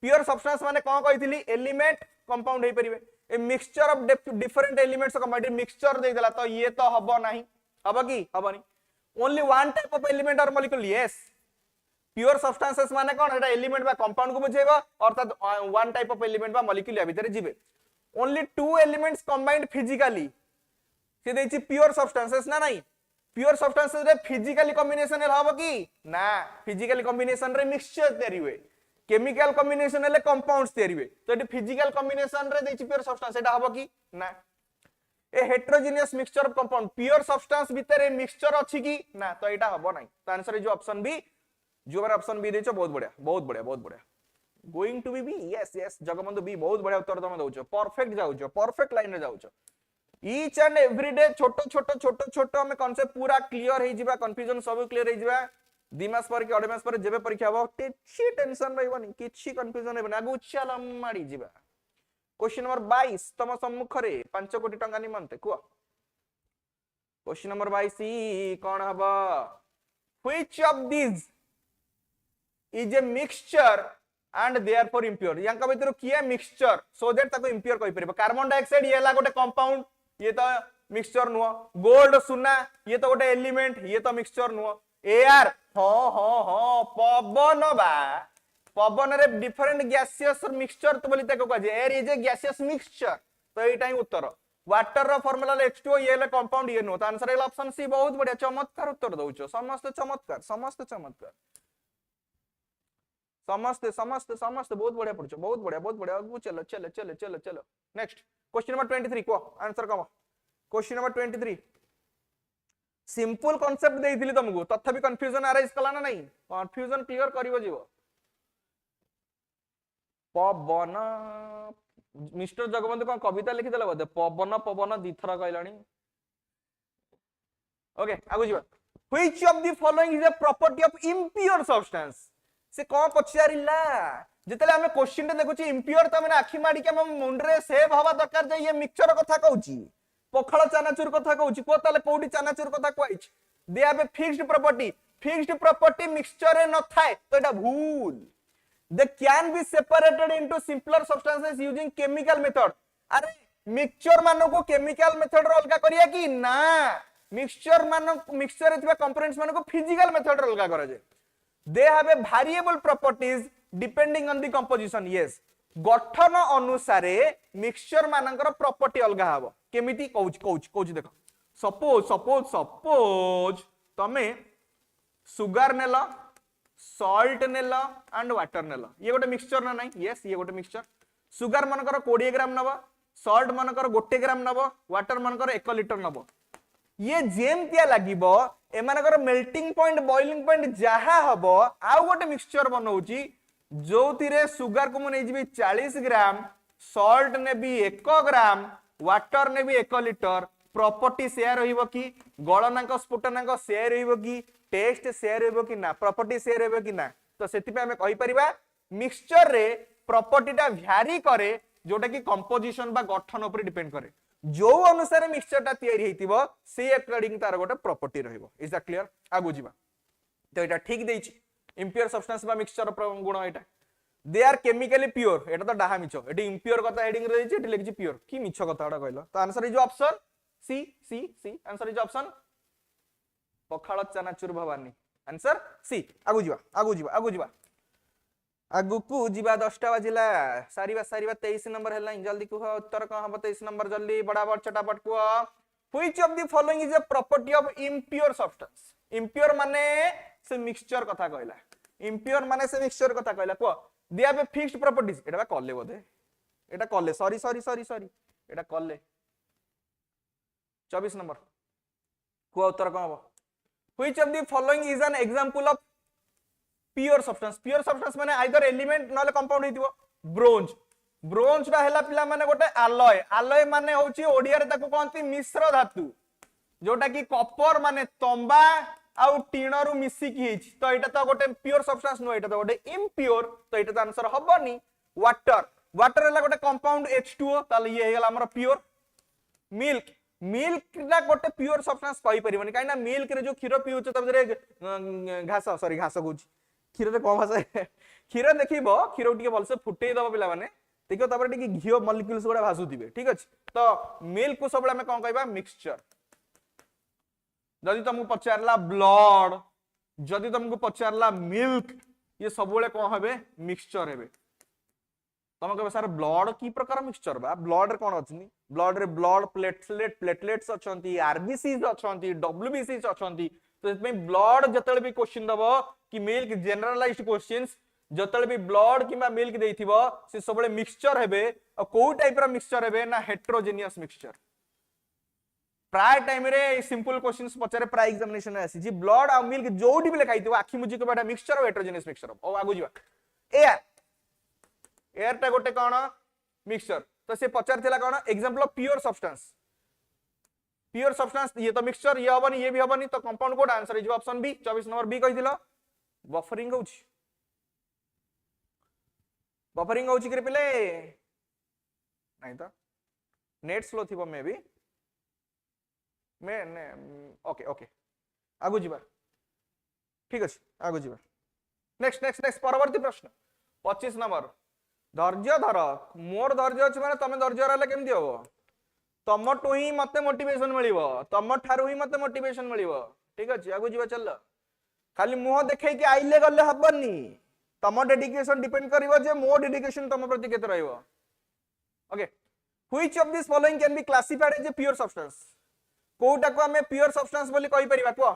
प्योर सब्सटेंस माने कोन कहितली एलिमेंट कंपाउंड हे परिबे a mixture of different elements combined mixture दे देला तो ये तो हबो नाही हबो की हबोनी only one type of element or molecule yes pure substances माने कोन एटा एलिमेंट बा कंपाउंड को बुझेबो अर्थात वन टाइप ऑफ एलिमेंट बा मॉलिक्यूल या भीतर जिवे only two elements combined physically से देछि प्योर सब्सटेंसेस ना नहीं प्योर सब्सटेंसेस रे फिजिकली कॉम्बिनेशन हबो की ना फिजिकली कॉम्बिनेशन रे मिक्सचर तयारी हुए केमिकल कॉम्बिनेशन ले कंपाउंड्स तयारी हुए तो एटी फिजिकल कॉम्बिनेशन रे देछि प्योर सब्सटेंस एटा हबो की ना a heterogeneous mixture of compound pure substance भीतर मिक्सचर अछि की ना तो एटा हबो नाही तो आंसर इज ऑप्शन बी जो बार ऑप्शन बी देछो बहुत बढ़िया बहुत बढ़िया बहुत बढ़िया going to be yes yes Jagabandhu B बहुत बढ़िया उत्तर तुम दउछो परफेक्ट जाउछो परफेक्ट लाइन रे जाउछो ईच एंड एवरी डे छोटो छोटो छोटो छोटो हमें कांसेप्ट पूरा क्लियर हे जिबा कंफ्यूजन सब क्लियर हे जिबा 2 मास पर के 2.5 मास पर जेबे परीक्षा हो टिछि टेंशन रहबनी किछि कंफ्यूजन हेबनी आगु चल माडी जिबा क्वेश्चन नंबर 22 तम सम्मुख रे 5 कोटी टंका निमंते को क्वेश्चन नंबर 22 कोन हबो which of this is a mixture and therefore impure यांका भीतर किए मिक्सचर सो दैट ताको इंप्योर कहि परबो कार्बन डाइऑक्साइड ये ला गोटे कंपाउंड ये तो मिक्सचर नुह गोल्ड सुना ये तो गोटे एलिमेंट ये तो मिक्सचर नुह एयर हो पवन बा पवन रे डिफरेंट गैसियस मिक्सचर तो बोली ताको कह air is a gaseous mixture तो एटा ही उत्तर वाटर रो फार्मूला H2O ये ले कंपाउंड ये नुह तो आंसर है ऑप्शन सी बहुत बढ़िया चमत्कार उत्तर दउछो समस्त चमत्कार समस्त बहुत बढ़िया पढ़छो बहुत बढ़िया आगु चलो नेक्स्ट क्वेश्चन नंबर 23 को आंसर कम क्वेश्चन नंबर 23 सिंपल कांसेप्ट देइथिली तुमको तथापि कंफ्यूजन अराइज कला ना नहीं कंफ्यूजन क्लियर करिवो जीवो पवन मिस्टर जगबंधु को कविता लिखि देला बोधे पवन पवन दिथरा कहलानी ओके आगु जीवा which of the following is a property of impure substance से कौन पचारिला जितले हमें क्वेश्चन टे देखुची इंप्योर त माने आखि माडी के हम मुंडरे सेव हवा दरकार जे ये मिक्सचर कथा कहूची पखाल चनाचुर कथा कहूची को ताले कोडी चनाचुर कथा कहैछ they have a fixed property mixture रे न थाए तो एटा भूल they can be separated into simpler substances using chemical method अरे मिक्सचर मानो को केमिकल मेथड रे अलगा करिया कि ना मिक्सचर रे थिबा कंपोनेंट्स मानो को फिजिकल मेथड रे अलगा करा जे they have a variable properties depending on the composition yes गठन अनुसारे मिक्सचर मानकर प्रॉपर्टी अलगा हबो केमिति कहूच देखो सपोज तमे सुगर नेला सॉल्ट नेला एंड वाटर नेला ये गोटे मिक्सचर ना नहीं यस ये गोटे मिक्सचर सुगर मानकर 20 ग्राम नबो सॉल्ट मानकर 1 ग्राम नबो वाटर मानकर 1 लिटर नबो ये जेमतिया लागिबो एमानकर मेल्टिंग पॉइंट बॉइलिंग पॉइंट जहा हबो आ गोटे मिक्सचर बनौची जोथिरे सुगर को मने जिबी 40 ग्राम सॉल्ट ने भी 1 ग्राम वाटर ने भी 1 लिटर प्रॉपर्टी शेयर होइबो की गळनाक स्फुटनाक शेयर होइबो की टेस्ट शेयर होइबो की ना प्रॉपर्टी शेयर होइबो की ना तो सेति पे हमें कहि परिबा मिक्सचर रे प्रॉपर्टीटा वैरी करे जोटा की कंपोजिशन बा गठन ऊपर डिपेंड करे जो अनुसार मिक्सचर ता तयारी हेतिबो से अकॉर्डिंग तार गोटे प्रॉपर्टी रहइबो इज दैट क्लियर आगु जिबा तो एटा ठीक देइछि इंप्योर सब्सटेंस बा मिक्सचर गुण एटा दे आर केमिकली प्योर एटा तो डाहा मिछो एटी इंप्योर कथा हेडिंग रे देइछि एटी लिखिछि प्योर की मिछो कथाडा कहलो तो answer is option C answer is option पखाळ चनाचुर भवानी आंसर सी आगु जिबा आगु को जिबा 10टा बाजिला सारीबा 23 नंबर हेला जल्दी कुह उत्तर का हम 23 नंबर जल्दी बराबर चटापट कुह which of the following is a property of impure substance impure माने से मिक्सचर कथा कहला इम्प्योर माने से मिक्सचर कथा कहला कुह they have a fixed properties एटा बा कले बोधे एटा कले सॉरी एटा कले 24 नंबर कुह उत्तर का हम which of the following is an example of pure substance माने आइदर एलिमेंट नले कंपाउंड हेतिबो ब्रोंज बा हैला पिला माने गोटे आलॉय माने होची ओडिया रे ताको कहंती मिश्र धातु जोटा की कॉपर माने तंबा आउ टीणरू मिसी की हिच तो एटा तो गोटे प्योर सब्सटेंस नो एटा तो गोटे इम्प्योर तो एटा तो आंसर हबनी वाटर हैला गोटे कंपाउंड H2O ताले ये हेला हमर प्योर मिल्क ना गोटे प्योर सब्सटेंस कहि परिबनी काई ना मिल्क रे जो खीर पिउछ त रे घास कहूची क्षीर रे कम भाषा क्षीर देखिबो क्षीर टिके बलसे फुटेई दबो पिला माने देखो तापर टिके घियो मॉलिक्यूल्स गुडा भासुथिबे ठीक अछि तो मिल्क को सबले हमें कोन कहबा मिक्सचर जदि तुमको पचारला ब्लड जदि तुमको पचारला मिल्क ये सबले कोन हेबे मिक्सचर हेबे तुम कह सर ब्लड की प्रकार मिक्सचर बा ब्लड रे कोन अछि ब्लड रे ब्लड प्लेटलेट्स अछंती आरबीसीज अछंती डब्ल्यूबीसीज अछंती तो इसमें ब्लड जतले भी क्वेश्चन दबो कि मिल्क जनरलाइज्ड क्वेश्चंस जतले भी ब्लड किबा मिल्क देइथिबो से सबले मिक्सचर हेबे और को टाइप रा मिक्सचर हेबे ना हेटेरोजेनियस मिक्सचर प्राय टाइम रे सिंपल क्वेश्चंस पचारे प्राय एग्जामिनेशन आसी जी ब्लड और मिल्क जोडी भी लिखाइथिबो आखी मुजी को बेटा मिक्सचर और हेटेरोजेनियस मिक्सचर ओ आगु जीवा एयर टा गोटे कौन मिक्सचर तो से पचार थिला कौन एग्जांपल ऑफ प्योर सब्सटेंस ये तो मिक्सचर ये हबनी ये भी हबनी तो कंपाउंड कोड answer is option B 24 number B कहि दिलो बफरिंग होउची करे पिले नहीं तो नेट स्लो थिबो मे बी ओके आगु जीवा ठीक अछि आगु जीवा नेक्स्ट परवर्ती प्रश्न 25 नंबर धैर्य धर मोर धैर्य अछि माने तमे धैर्य रहले केमति हो तमटु ही मते मोटिवेशन मिलिबो तम ठारू ही मते मोटिवेशन मिलिबो ठीक अछि आगु जीवा चल खाली मुह देखै कि आइले गले हबनी तम डेडिकेशन डिपेंड करिवो जे मो डेडिकेशन तम प्रति केते रहइबो okay which of this following can be classified as a pure substance कोटा को हमें प्योर सब्सटेंस बोली कहि परिबा को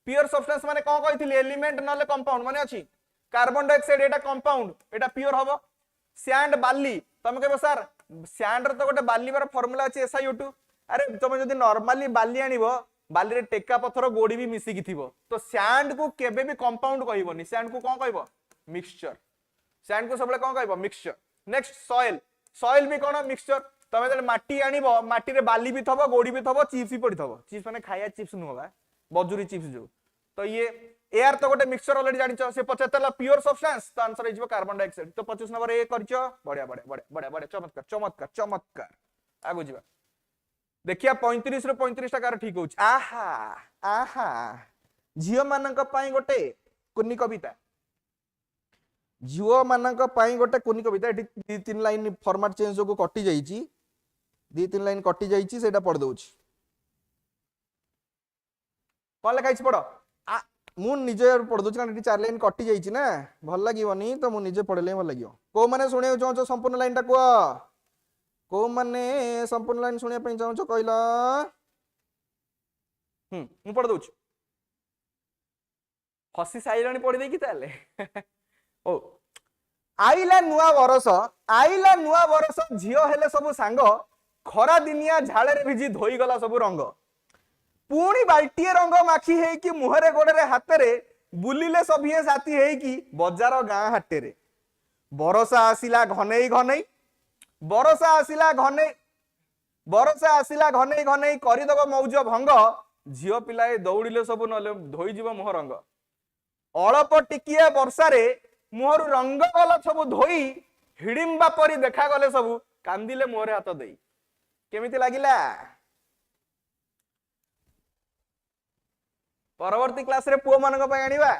प्योर सब्सटेंस माने कोन कहिथिले एलिमेंट नले कंपाउंड माने अछि कार्बन डाइऑक्साइड एटा कंपाउंड एटा प्योर हबो सैंड बाली तमे कहबो सर सैंड रे तो गोटे बाली बार फार्मूला अछि SiO2 अरे तुम जदि नॉर्मली बाली आनिबो बाली रे टेका पत्थर गोडी भी मिसी कि थिबो तो सैंड को केबे भी कंपाउंड कहिबोनी सैंड को कोन कहबो मिक्सचर सैंड को सबले कोन कहबो मिक्सचर नेक्स्ट सॉइल भी कोन मिक्सचर तमे जले माटी आनिबो माटी रे बाली भी थबो गोडी भी थबो चिप्स भी पड़ी थबो चिप्स माने खाया चिप्स नु होबा बजुरी चिप्स जो तो ये एयर तो गोटे मिक्सचर ऑलरेडी जानिचो से पचतला प्योर सब्सटेंस तो आंसर इज कार्बन डाइऑक्साइड तो 25 नंबर ए करचो बढ़िया चमत्कार आगु जीवा देखिया 35 रो 35 टा ठीक होछ आहा झियो मानक पई गोटे कुन्नी कविता झियो मानक पई गोटे कुन्नी कविता एठी 2-3 लाइन फॉर्मेट चेंज जो कटि जाईची 2-3 लाइन कटि जाईची सेटा पढ दोछ कोन लिखाइछ पढ मु निजे पढ दोछ कारण 4 लाइन कटि जाईची ना भल लागिवनी तो मु निजे पढले भल लागियो को माने सुनियो चाहो संपूर्ण लाइन टा को माने संपूर्ण लाइन सुनिया पई चाहो कहला मु पढ दोछ हसी साइलानी पढि दे कि ताले ओ आइला नुआ बरस झियो हेले सब सांग खरा दिनिया झाले रे भिजी धोई गला सब रंग पुणी बाल्टीए रंग माखी है कि मुहरे गोड़े हाथ रे बुलिले सभिए साथी है कि बजार गाँ हाटे रे बरसा आसिला घनई करदब मौज भंग झियो पिलाए दौड़िले सब नले धोई जीव मुह रंग अल्प टिकिया वर्षा रे मुहर रंग गला सब धोई हिडिंबा परी देखा गले सब कांदिले मुहरे हाथ देई केमिति लागिला परवर्ती क्लास रे पुओ मानक पय आनिबा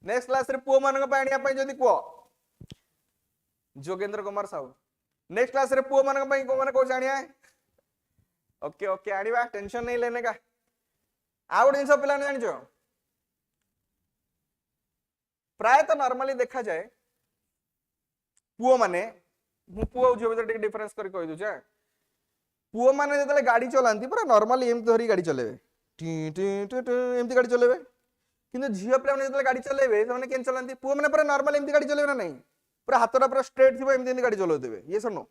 नेक्स्ट क्लास रे पुओ मानक पय आनिया पय जदी को जोगेंद्र कुमार साहू नेक्स्ट क्लास रे पुओ मानक पय को माने को जानिया ओके आनिबा टेंशन नहीं लेने का आउट जिंस पिला ने जानिजो प्राय तो नॉर्मली देखा जाए पुओ माने मु पुओ जो भीतर टिके डिफरेंस करी कहि दु पुओ माने जतले गाड़ी चलांती पूरा नॉर्मली एम धरी गाड़ी चलेबे एमती गाड़ी चलेबे किंतु झियो पिला माने जतले गाड़ी चलेबे से माने केन चलांती पुओ माने पूरा नॉर्मल एमती गाड़ी चलेबे ना नहीं पूरा हाथटा पूरा स्ट्रेट थिबो एमती गाड़ी चलो देबे ये सनो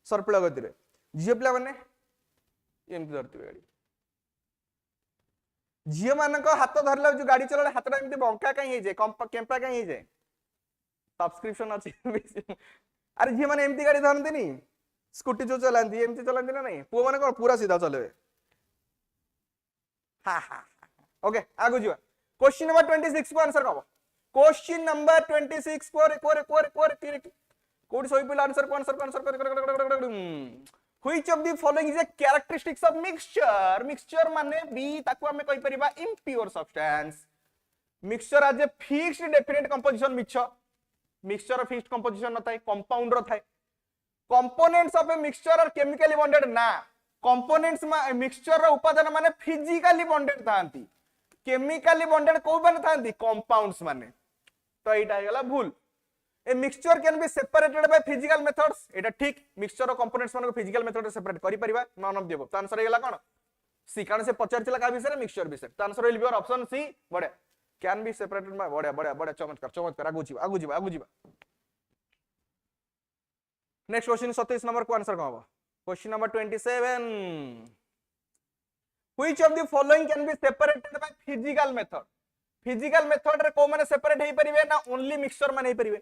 सरपिला गति रे झियो पिला माने एमती धरतिबे गाड़ी झियो मानक हाथ धरला जो गाड़ी चलाले हाथटा एमती बंका काई हे जे केम्पा काई हे जे सब्सक्रिप्शन अछि अरे झियो माने एमती गाड़ी धरनती नी स्कूटी जो चलांती एमती चलांती ना नहीं पुओ माने कोन पूरा सीधा चलेबे ओके आगु जीवा क्वेश्चन नंबर 26 को आंसर कहो क्वेश्चन नंबर 26 कोडी सोई पिला आंसर कर which of the following is a characteristics of mixture माने बी ताकू हमें कहि परिबा impure substance mixture as a fixed definite composition mixture fixed composition न थाए कंपाउंड रो थाए components of a mixture are chemically bonded ना कंपोनेंट्स मिक्सचर रो उपादान माने फिजिकली बॉन्डेड थांती केमिकली बॉन्डेड को माने थांती कंपाउंड्स माने तो एटा गला भूल a mixture can be separated by physical methods एटा ठीक मिक्सचर और कंपोनेंट्स माने फिजिकल मेथड सेपरेट करि परिबा नॉन ऑफ देबो तो आंसर हेला कोन सी कारण से पचारथिला का विषय मिक्सचर विषय तो answer will be your option C बडे कैन बी सेपरेटेड बाय बडे बडे बडे चमत्कार आगु जीवा नेक्स्ट क्वेश्चन 27 नंबर को answer cone question number 27 which of the following can be separated by physical method रे को माने सेपरेट हेई परिबे ना ओनली मिक्सचर माने हेई परिबे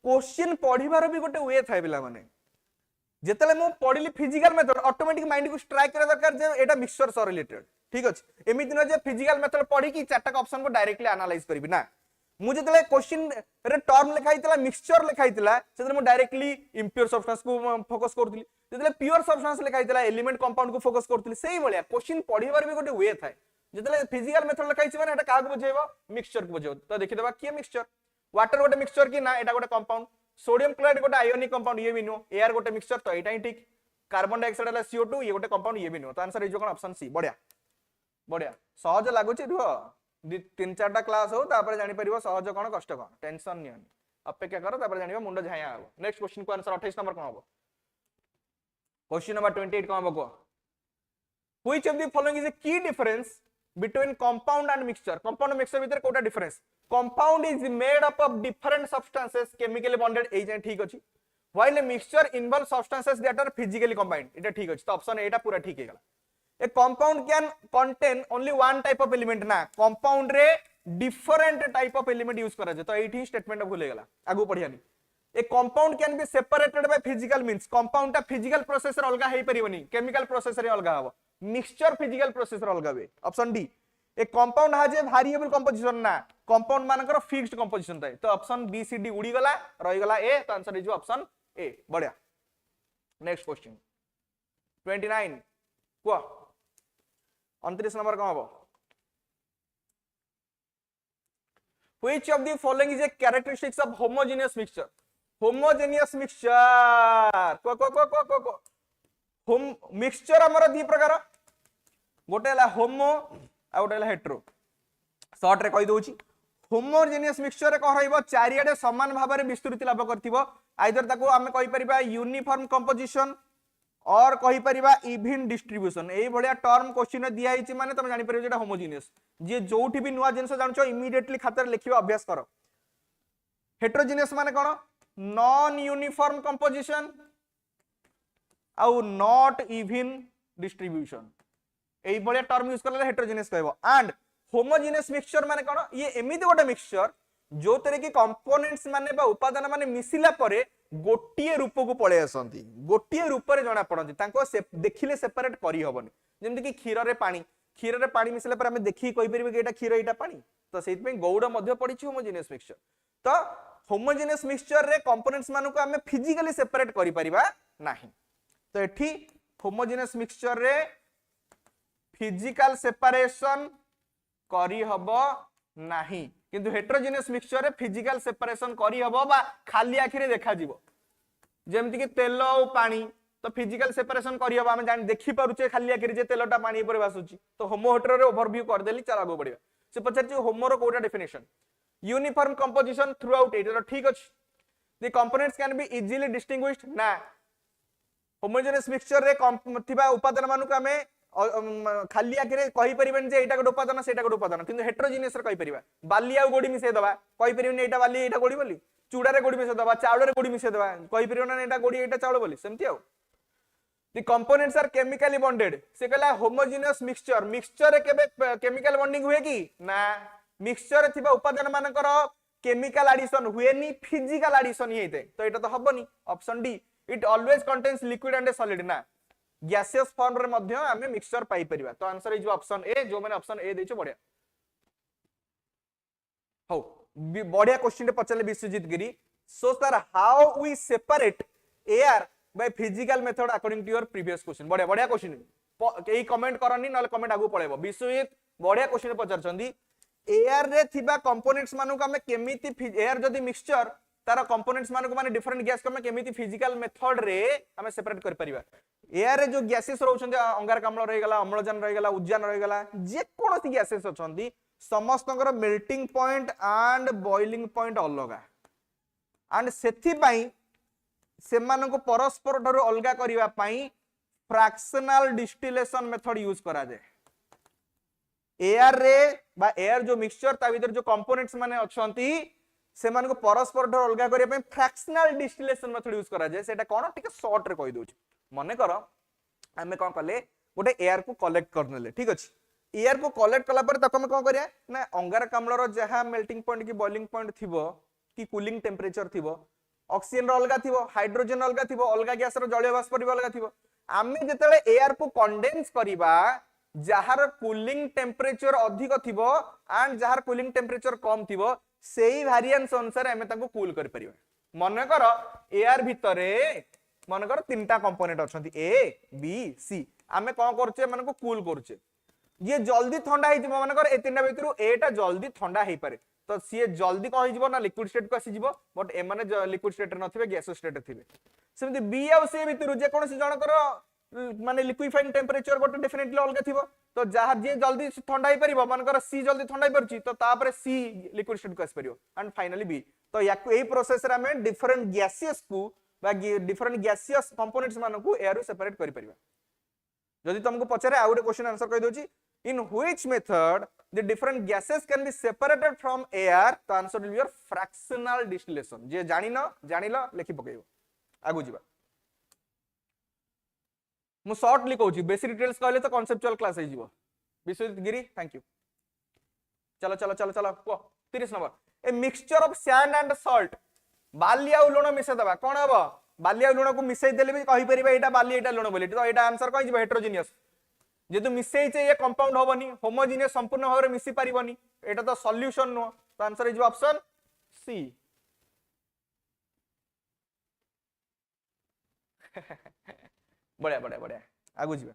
क्वेश्चन पढिबार भी गोटे वे थाए पिला माने जेतले मु पढिली फिजिकल मेथड ऑटोमेटिक माइंड को स्ट्राइक करे दरकार जे एटा मिक्सचर से रिलेटेड ठीक अछि एमिति न जे फिजिकल मेथड पढी कि चारटा ऑप्शन को डायरेक्टली एनालाइज करबी ना मु जेतले क्वेश्चन रे टर्म लिखाइतला मिक्सचर लिखाइतला सेतले मु डायरेक्टली इंप्योर सब्सटेंस को फोकस करथली जेतले प्योर सब्सटेंस लिखाइतला एलिमेंट कंपाउंड को फोकस करथली सेही बलिया क्वेश्चन पढिबार भी गोटे वे थाए जेतले फिजिकल मेथड लिखाइछि माने एटा काग बुझेबो मिक्सचर को बुझेबो तो देखि देबा के मिक्सचर वाटर गोटे मिक्सचर की ना एटा गोटे कंपाउंड सोडियम क्लोराइड गोटे आयोनिक कंपाउंड ये भी नो एयर गोटे मिक्सचर तो एटा ही ठीक कार्बन डाइऑक्साइड वाला CO2 ये गोटे कंपाउंड ये भी नो तो आंसर इज कोन ऑप्शन सी बढ़िया सहज लागुची रुह तीन चारटा क्लास हो तापर जानि परिबो सहज कोन कष्ट कोन टेंशन नियन अपेक्षा करो तापर जानिबो मुंड झाया हो नेक्स्ट क्वेश्चन को आंसर 28 नंबर कोन हो क्वेश्चन नंबर 28 कोन हो which of the following is a key difference between compound and mixture compound mixture भीतर कोटा difference compound is made up of different substances chemically bonded ए जे ठीक अछि while a mixture involve substances that are physically combined एटा ठीक अछि तो ऑप्शन एटा पूरा ठीक हेगला a compound can contain only one type of element ना कंपाउंड रे different type of element use करा जाय तो एठी स्टेटमेंट भूल हेगला आगु पढियानी a compound can be separated by physical means compound ता फिजिकल प्रोसेस रे अलगा हेई परिबनी केमिकल प्रोसेस रे अलगा हबो मिक्सचर फिजिकल प्रोसेस रे अलगा बे option D a compound has a variable composition ना कंपाउंड मानकर फिक्स्ड कंपोजिशन थाए तो ऑप्शन बी सी डी उड़ी गला रही गला ए तो आंसर इज ऑप्शन ए बढ़िया नेक्स्ट क्वेश्चन 29 को 29 नंबर कौन हबो which of the following is a characteristics of homogeneous mixture को मिक्सचर हमर दी प्रकार गोटे हला होमो आ गोटे हला हेटेरो शॉर्ट रे कहि दोची होमोजेनियस मिक्सचर रे कह रहइबो चारियाडे समान भाव में विस्तृति लाभ करथिबो आइदर ताको आमे कहि परिबा यूनिफॉर्म कंपोजिशन और कहि परिबा इवन डिस्ट्रीब्यूशन एई भलिया टर्म क्वेश्चन दिया हिची माने तुम जानि परिबो जेटा होमोजेनियस जे जोठी भी नुवा जिंस जानछो इमीडिएटली खातर लिखिबा अभ्यास करो हेटेरोजेनियस माने कोन नॉन यूनिफॉर्म कंपोजिशन आउ नॉट इवन डिस्ट्रीब्यूशन एई भलिया टर्म यूज करले हेटेरोजेनियस कहबो एंड होमोजेनियस मिक्सचर माने कोन ये एमिति गोटे मिक्सचर जो तरे कि कंपोनेंट्स माने बा उपादान माने मिसिला परे गोटिए रूप को पळे आसंती गोटिए रूप रे जणा पड़ंती तांको देखिले सेपरेट करी हबनी जेमति कि क्षीर रे पानी मिसिला पर हमें देखि कहि परिबे कि एटा क्षीर एटा पानी तो सेति में गौड़ मध्य पड़िछि होमोजेनियस मिक्सचर तो होमोजेनियस मिक्सचर रे कंपोनेंट्स मानु को हमें फिजिकली सेपरेट करि परिबा नाही तो एठी होमोजेनियस मिक्सचर रे फिजिकल सेपरेशन करी हबो नाही किंतु हेटेरोजेनियस मिक्सचर रे फिजिकल सेपरेशन करी हबो बा खाली आखि रे देखा जीवो जेमति कि तेल और पानी तो फिजिकल सेपरेशन करी हबो हम जान देखि पारुचे खाली आखि रे जे तेलटा पानी ऊपर भासुची तो होमो हेटेरो रे ओवरव्यू कर देली चला आगो बढ़िया से पछारची होमो रो कोटा definition uniform composition throughout एटा ठीक अछि the components can be easily distinguished ना होमोजेनियस मिक्सचर रे थिबा उपादान मानु को हमें खाली आखि रे कहि परिबन जे एटा गोटे उपादान सेटा गोटे उपादान किंतु हेटेरोजेनियस रे कहि परिबा बाली आ गोडी मिसे दबा कहि परिबन एटा बाली एटा गोडी बोली चूड़ा रे गोडी मिसे दबा चावल रे गोडी मिसे दबा कहि परिबन एटा गोडी एटा चावल बोली सेमति आ the components are chemically bonded से कहला होमोजेनियस मिक्सचर रे केबे केमिकल बॉन्डिंग हुए कि ना मिक्सचर थिबा उपादान मानकर केमिकल एडिशन हुए नी फिजिकल एडिशन ही हेते तो एटा तो हबनी option D it always contains liquid and solid ना गैसियस फॉर्म रे मध्य हमें मिक्सचर पाई परिबा तो आंसर इज ऑप्शन ए जो मैंने ऑप्शन ए देछो बढ़िया हो बढ़िया क्वेश्चन रे पचले Biswajit Giri so sir how we separate air by physical method according to your previous question बढ़िया क्वेश्चन एई कमेंट करनी नले कमेंट आगु पळेबो विश्वजीत बढ़िया क्वेश्चन पचारछंदी एयर रे थिबा कंपोनेंट्स मानु को हमें केमिति एयर जदी मिक्सचर तार कंपोनेंट्स मान को माने डिफरेंट गैस को केमिति फिजिकल मेथड रे हमें सेपरेट कर परिबा एयर रे जो गैसेस रहउछन अंगारकाम्ल रहि गला अम्लजान रहि गला उद्यान रहि गला जे कोनोसी गैसेस अछंती समस्तଙ୍କର melting point and boiling point अलगा एंड सेथि पई सेमानको परस्पर ठारो अलगा करिवा पई फ्रैक्शनल डिस्टिलेशन मेथड यूज करा जाय एयर रे बा एयर जो मिक्सचर ता भीतर जो कंपोनेंट्स माने अछंती सेमान को परस्पर ठारो अलगा करिया पई फ्रैक्शनल डिस्टिलेशन मेथड यूज करा जाय सेटा कोन ठीक शॉर्ट रे कहि दोछ मने करो हमें कोन कले गोटे एयर को कलेक्ट करनेले ठीक अछि एयर को कलेक्ट कला पर तक हम कोन करिया ना अंगारकाम्ल रो जहा मेल्टिंग पॉइंट की बॉइलिंग पॉइंट थिबो की कूलिंग टेंपरेचर थिबो ऑक्सीजन रो अलगा थिबो हाइड्रोजन अलगा थिबो अलगा गैस रो जलीय बाष्प रो अलगा थिबो आमे जेतेले एयर को कंडेंस करिबा जहार कूलिंग टेंपरेचर अधिक थिबो एंड जहार कूलिंग टेंपरेचर कम थिबो सेही वेरिएंस अनुसार हमें ताको कूल कर परिबा मन कर एयर भितरे मन कर तीनटा कंपोनेंट अछंती ए बी सी आमे कोन करछे मन को कूल करछे ये जल्दी ठंडा हे जिवो मन कर ए तीनटा भितरु एटा जल्दी ठंडा हे पारे तो सी जल्दी कहि जिवो ना लिक्विड स्टेट को आसी जिवो बट ए माने लिक्विड स्टेट न थिबे गैस स्टेट थिबे सेमति बी आ सी भितरु जे कोनसी जण कर माने लिक्विफाइंग टेंपरेचर बट डेफिनेटली अलगा थिबो तो जहां जे जल्दी ठंडा हे परिबो मन कर सी जल्दी ठंडा हे परछि तो तापरे सी लिक्विड स्टेट को आसी परिबो एंड फाइनली बी तो याकु एई प्रोसेस रे हमें डिफरेंट गैसेस को बा डिफरेंट गैसियस कंपोनेंट्स मान को एयर रो सेपरेट करि परिबा जदि तुमको पछरे आ गुटे क्वेश्चन आंसर कहि दोछि in which method the different gases can be separated from air the answer will be your fractional distillation जे जानिलो लेखि पकेइबो आगु जिबा मु शॉर्ट लिखौछि बेसी डिटेल्स कहले तो कांसेप्चुअल क्लास हे जिवो विश्वजित गिरी थैंक यू चलो चलो चलो चलो को 30 number a mixture of sand and salt बाली आ लुण मिसे दबा कोन हबो बाली आ लुण को मिसै देले भी कहि परिबा एटा बाली एटा लुण बोली तो एटा आंसर कहि जिवो हेटेरोजेनियस जेतु मिसै छे ये कंपाउंड होबनी होमोजेनियस संपूर्ण भाव रे मिसी परिबनी एटा तो सॉल्यूशन नो तो आंसर इज ऑप्शन सी बढ़िया बढ़िया बढ़िया आगु जिबा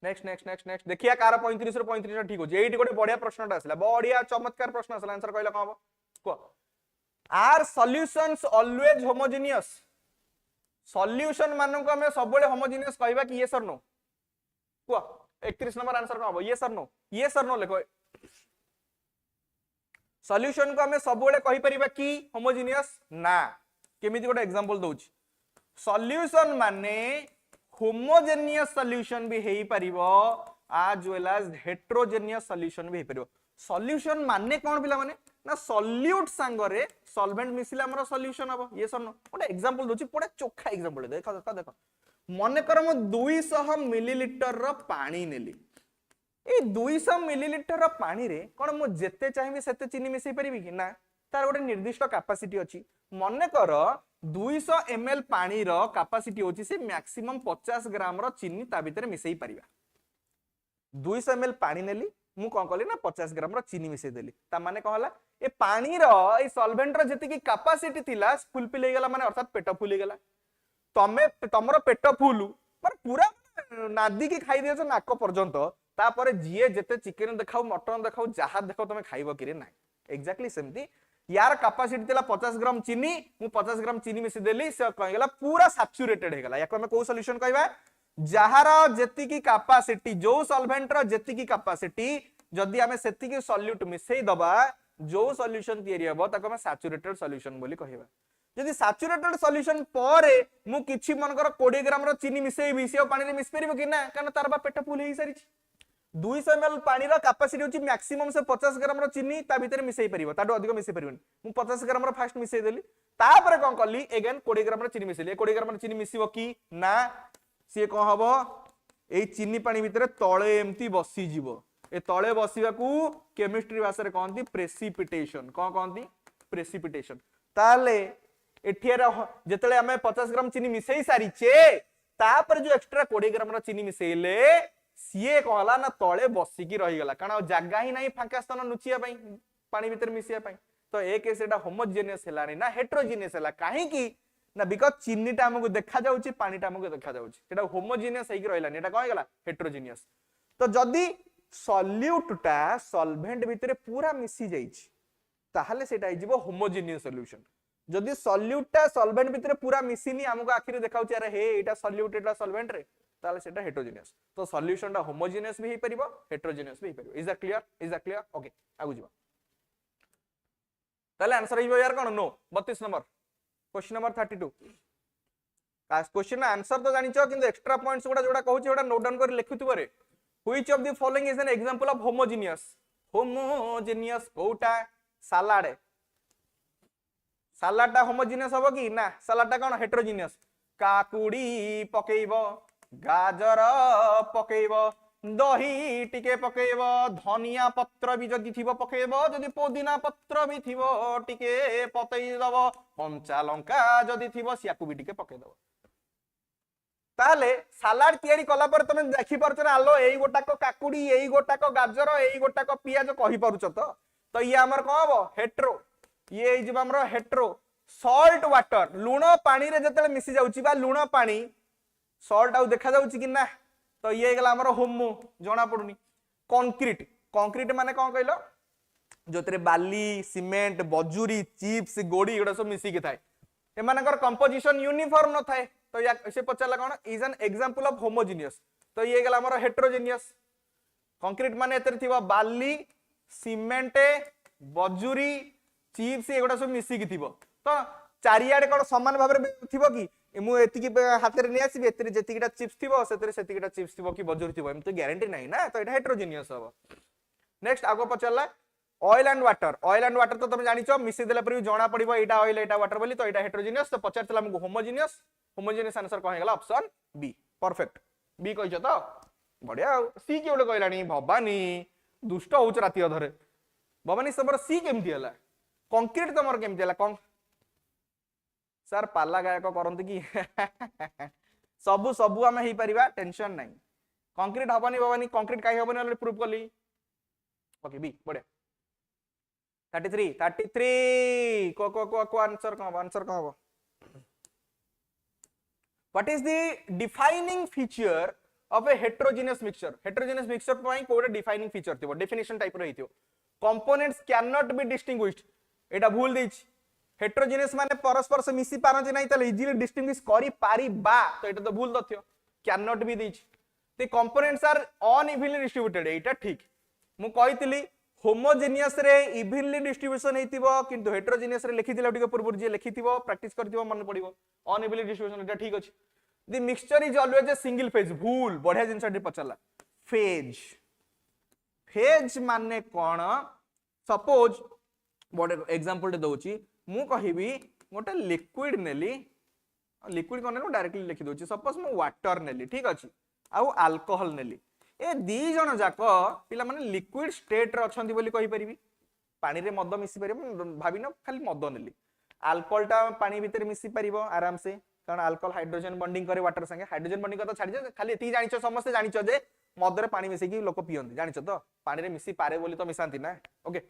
नेक्स्ट नेक्स्ट नेक्स्ट नेक्स्ट देखिया कार 35 रो 35 ठीक हो जे एठी गोटे बढ़िया प्रश्नटा आसला बढ़िया चमत्कार प्रश्न आसला आंसर कहला कहबो को are solutions always homogeneous solution मानन को हमें सब बळे होमोजेनियस कहबा कि यस और नो को 31 नंबर आंसर कहबो यस और नो लिखो सॉल्यूशन को हमें सब बळे कहि परिबा कि होमोजेनियस ना केमिति गोटे एग्जांपल दोछि सॉल्यूशन माने होमोजेनियस सॉल्यूशन भी हेई परिबो as well as heterogeneous solution भी हेई परिबो सॉल्यूशन माने कोन पिला माने ना सॉल्यूट संगरे सॉल्वेंट मिसिले हमर सॉल्यूशन हबो ये सर नो गोटे एग्जांपल दोछि पुरा चोखा एग्जांपल देखो देखो देखो मन कर म 200 मिलीलीटर रो पानी नेली ए 200 मिलीलीटर रो पानी रे कोन म जेते चाहिबे सेते चीनी मिसै परिबी कि ना तार गोटे निर्दिष्ट कैपेसिटी अछि मन कर 200 ml पानी रो कैपेसिटी होछि से मैक्सिमम 50 ग्राम रो चीनी ता भीतर मिसै परिबा 200 ml पानी नेली मु कोन कहली ना 50 ग्राम रो चीनी मिसै देली ता माने कहला ए पानी रो ए सॉल्वेंट रो जति की कैपेसिटी थिला फुलफिल हे गेला माने अर्थात पेट फुल हे गेला तमे तमरो पेट फुल पर पूरा नादी की खाई दियो नाक पर्यंत तापर जिए जते चिकन देखाउ मटन देखाउ जहा देखो तमे खाइबो कि रे ना एक्जेक्टली सेमती यार कैपेसिटी थिला 50 ग्राम चीनी मु 50 ग्राम चीनी मिसै देली से कहि गेला पूरा सैचुरेटेड हे गेला याको हमें को सॉल्यूशन कहबा जहार जेति की कैपेसिटी जो सॉल्वेंट रो जेति की कैपेसिटी जदी हमें सेति की सॉल्यूट मिसै दबा जो सॉल्यूशन तयारी हबो ताको हमें सैचुरेटेड सॉल्यूशन बोली कहबा जदी सैचुरेटेड सॉल्यूशन परे मु किछि मनकर 20 ग्राम रो चीनी मिसै बिसे पानी रे मिस परिबो कि ना कारण तार बा पेट फुल हेई सारी 200 ml पानी रो कैपेसिटी होची मैक्सिमम से 50 ग्राम रो चीनी ता भीतर मिसै परिबो ताडो अधिक मिसै परिबोनी मु 50 ग्राम रो फास्ट मिसै देली तापर कोन करली अगेन 20 ग्राम रो चीनी मिसैली 20 ग्राम रो चीनी मिसिबो कि ना सी कोन हबो एई चीनी पानी भीतर तळे एम्ति बसी जीवो ए तळे बसिबा को केमिस्ट्री भाषा रे कहंती प्रेसिपिटेशन कोन कहंती प्रेसिपिटेशन ताले एठियार जेतले हमें 50 ग्राम चीनी मिसै सारी छे तापर जो एक्स्ट्रा 20 ग्राम रो चीनी मिसैले सीए कहला ना तळे बसी की रही गला कारण जागा ही नाही फांका स्थान नुचिया पई पानी भीतर मिसिया पई तो ए केस एटा होमोजेनियस हेलानी ना हेटेरोजेनियस हेला काहे की ना बिकॉज़ चीनीटा हमको देखा जाउची पानीटा हमको देखा जाउची एटा होमोजेनियस हेई की रहिलानी एटा कहि गला हेटेरोजेनियस तो जदी सॉल्यूटटा सॉल्वेंट भीतर पूरा मिसी जाईची ताहले सेटा हि जिवो होमोजेनियस सॉल्यूशन जदि सॉल्यूटटा सॉल्वेंट भितर पूरा मिसिनी हमको आखिर देखाउ अरे हे एटा सॉल्यूट एटा सॉल्वेंट रे ताहले सेटा हेटेरोजेनियस तो सॉल्यूशन टा होमोजेनियस भी हे परिबो हेटेरोजेनियस भी हे परिबो इज दैट क्लियर ओके आगु जिवो ताहले आंसर हिबो यार कोन no 32 number question number 32 question answer तो जानिचो किंतु एक्स्ट्रा पॉइंट्स गुडा जोडा कहूची ओडा नोट डाउन कर लिखुतु बरे which of the following is an example of homogeneous कोटा सलाड सलाडटा होमोजेनियस हबो कि ना सलाडटा कोन हेटेरोजेनियस काकुडी पकेइबो गाजर पकेइबो दही टिके पकेइबो धनिया पत्र भी जदि थिबो पकेइबो जदि पुदीना पत्र भी थिबो टिके पतई दबो कंचा लंका जदि थिबो सियाकु भी टिके पकेइ दबो ताहले सलाड तयारी कला पर तमे देखि परछ ना आलो एई गोटाक काकुडी एई गोटाक गाजर एई गोटाक पियाज कहि परछ तो ये हमर कोन हबो हेटेरो ये जे हमर हेटेरो सॉल्ट वाटर लूण पानी रे जतले मिसी जाउची बा लूण पानी सॉल्ट आउ देखा जाउची कि ना तो ये गला हमर होमो जणा पडुनी कंक्रीट कंक्रीट माने कोन कहलो जोतरे बाली सीमेंट बजुरी चिप्स गोड़ी एडा सब मिसी के थाए एमानकर कंपोजिशन यूनिफॉर्म न थाए तो या से पचाला कोन is an example of homogeneous तो ये गला हमर हेटेरोजेनियस कंक्रीट माने एतरे थिबा बाली सीमेंट बजुरी चिप्स एगुडा सब मिसी की थिबो तो चारियाडे कोन समान भाबरे थिबो कि मु एतिकी हाथ रे नै आसीबे एतरे जेतिकीटा चिप्स थिबो सेतरे सेतिकीटा चिप्स थिबो कि बजुरी थिबो एम तो ग्यारंटी नाही ना तो एटा हेटेरोजेनियस हबो नेक्स्ट आगो पचाला ऑयल एंड वाटर तो तुम जानिचो मिसी देला पर जणा पड़िबो एटा ऑयल एटा वाटर बोली तो एटा हेटेरोजेनियस तो पचारतला हमको होमोजेनियस आंसर कह गेला ऑप्शन बी परफेक्ट बी कहियो तो बढ़िया सी के ओले कहलानी भवानी दुष्ट होउच राती अधरे भवानी सबर सी केमती हला कंक्रीट तमर केमती हला कौन सर पाला गायक करंत कि सबु सबु हम हेई परिबा टेंशन नाही कंक्रीट हबनी भवानी कंक्रीट काई हबनी ऑलरेडी प्रूफ करली ओके बी बढ़िया 33 को आंसर कौन what is the defining feature of a heterogeneous mixture पई कोडा डिफाइनिंग फीचर थिबो डेफिनेशन टाइप रो हिथियो components cannot be distinguished एटा भूल देछ हेटेरोजेनियस माने परस्पर से मिसी पारंती नाही तले इजीली डिस्टिंग्विश करि पारिबा तो एटा तो भूल तथ्य कैन नॉट बी देछ the components are unevenly distributed एटा ठीक मु कहितली होमोजेनियस रे इवनली डिस्ट्रीब्यूशन हेतिबो किंतु हेटेरोजेनियस रे लिखिथिला टिके पूर्व जे लिखिथिबो प्रैक्टिस करथिबो मन पड़िबो अनइवनली डिस्ट्रीब्यूशन एटा ठीक अछि the mixture is always a single phase भूल बढ़िया जिंस डी पचला फेज माने कोन सपोज बड़े एग्जांपल दे दोची मु कहिबी गोटे लिक्विड नेली लिक्विड कोन ने डायरेक्टली लिखि दोची सपोज मु वाटर नेली ठीक अछि आउ अल्कोहल नेली ए दी जन जाक पिला माने लिक्विड स्टेट रे अछंती बोली कहि परिबी पानी रे मद मिसी परिबो भाबिनो खाली मद नेली अल्कोहल टा पानी भीतर मिसी परिबो आराम से कारण अल्कोहल हाइड्रोजन बॉन्डिंग करे वाटर संगे हाइड्रोजन बॉन्डिंग तो छाडी जे खाली एती जानिचो समस्त जानिचो जे मद रे पानी मिसी की लोक पियंती जानिचो तो पानी रे मिसी पारे बोली तो मिसांती ना ओके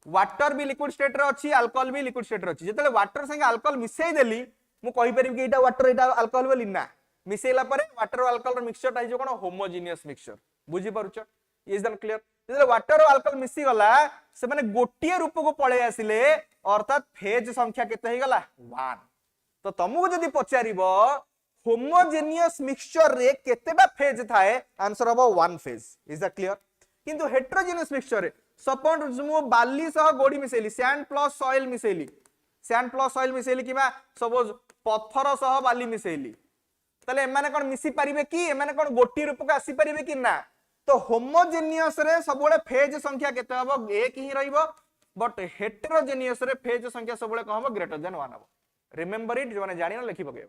वाटर भी लिक्विड स्टेट रे अछि अल्कोहल भी लिक्विड स्टेट रे अछि जेतले वाटर संगे अल्कोहल मिसई देली मु कहि परिबी कि एटा वाटर एटा अल्कोहल बोली ना मिसेला परे वाटर और अल्कोहल मिक्सचर टा जो कोन होमोजेनियस मिक्सचर बुझी पारुछ इज दैट क्लियर जेतले वाटर और अल्कोहल मिसी गला से माने गोटिए रूप को पळे आसिले अर्थात फेज संख्या केते हे गला 1 तो तुमको जदी पचारिबो होमोजेनियस मिक्सचर रे केतेटा फेज थाए आंसर हबो 1 फेज इज दैट क्लियर किंतु हेटेरोजेनियस मिक्सचर रे सपोज मु बाली सह गोडी micelle sand plus soil micelle किबा suppose पत्थर सह बाली मिसेली तले एमाने कोन मिसी परिबे कि एमाने कोन गोटी रूप को आसी परिबे कि ना तो होमोजेनियस रे सबले फेज संख्या केते हबो एक ही रहइबो बट हेटेरोजेनियस रे फेज संख्या सबले को हबो ग्रेटर देन 1 हबो रिमेंबर इट जो माने जानि न लिखि पकेबो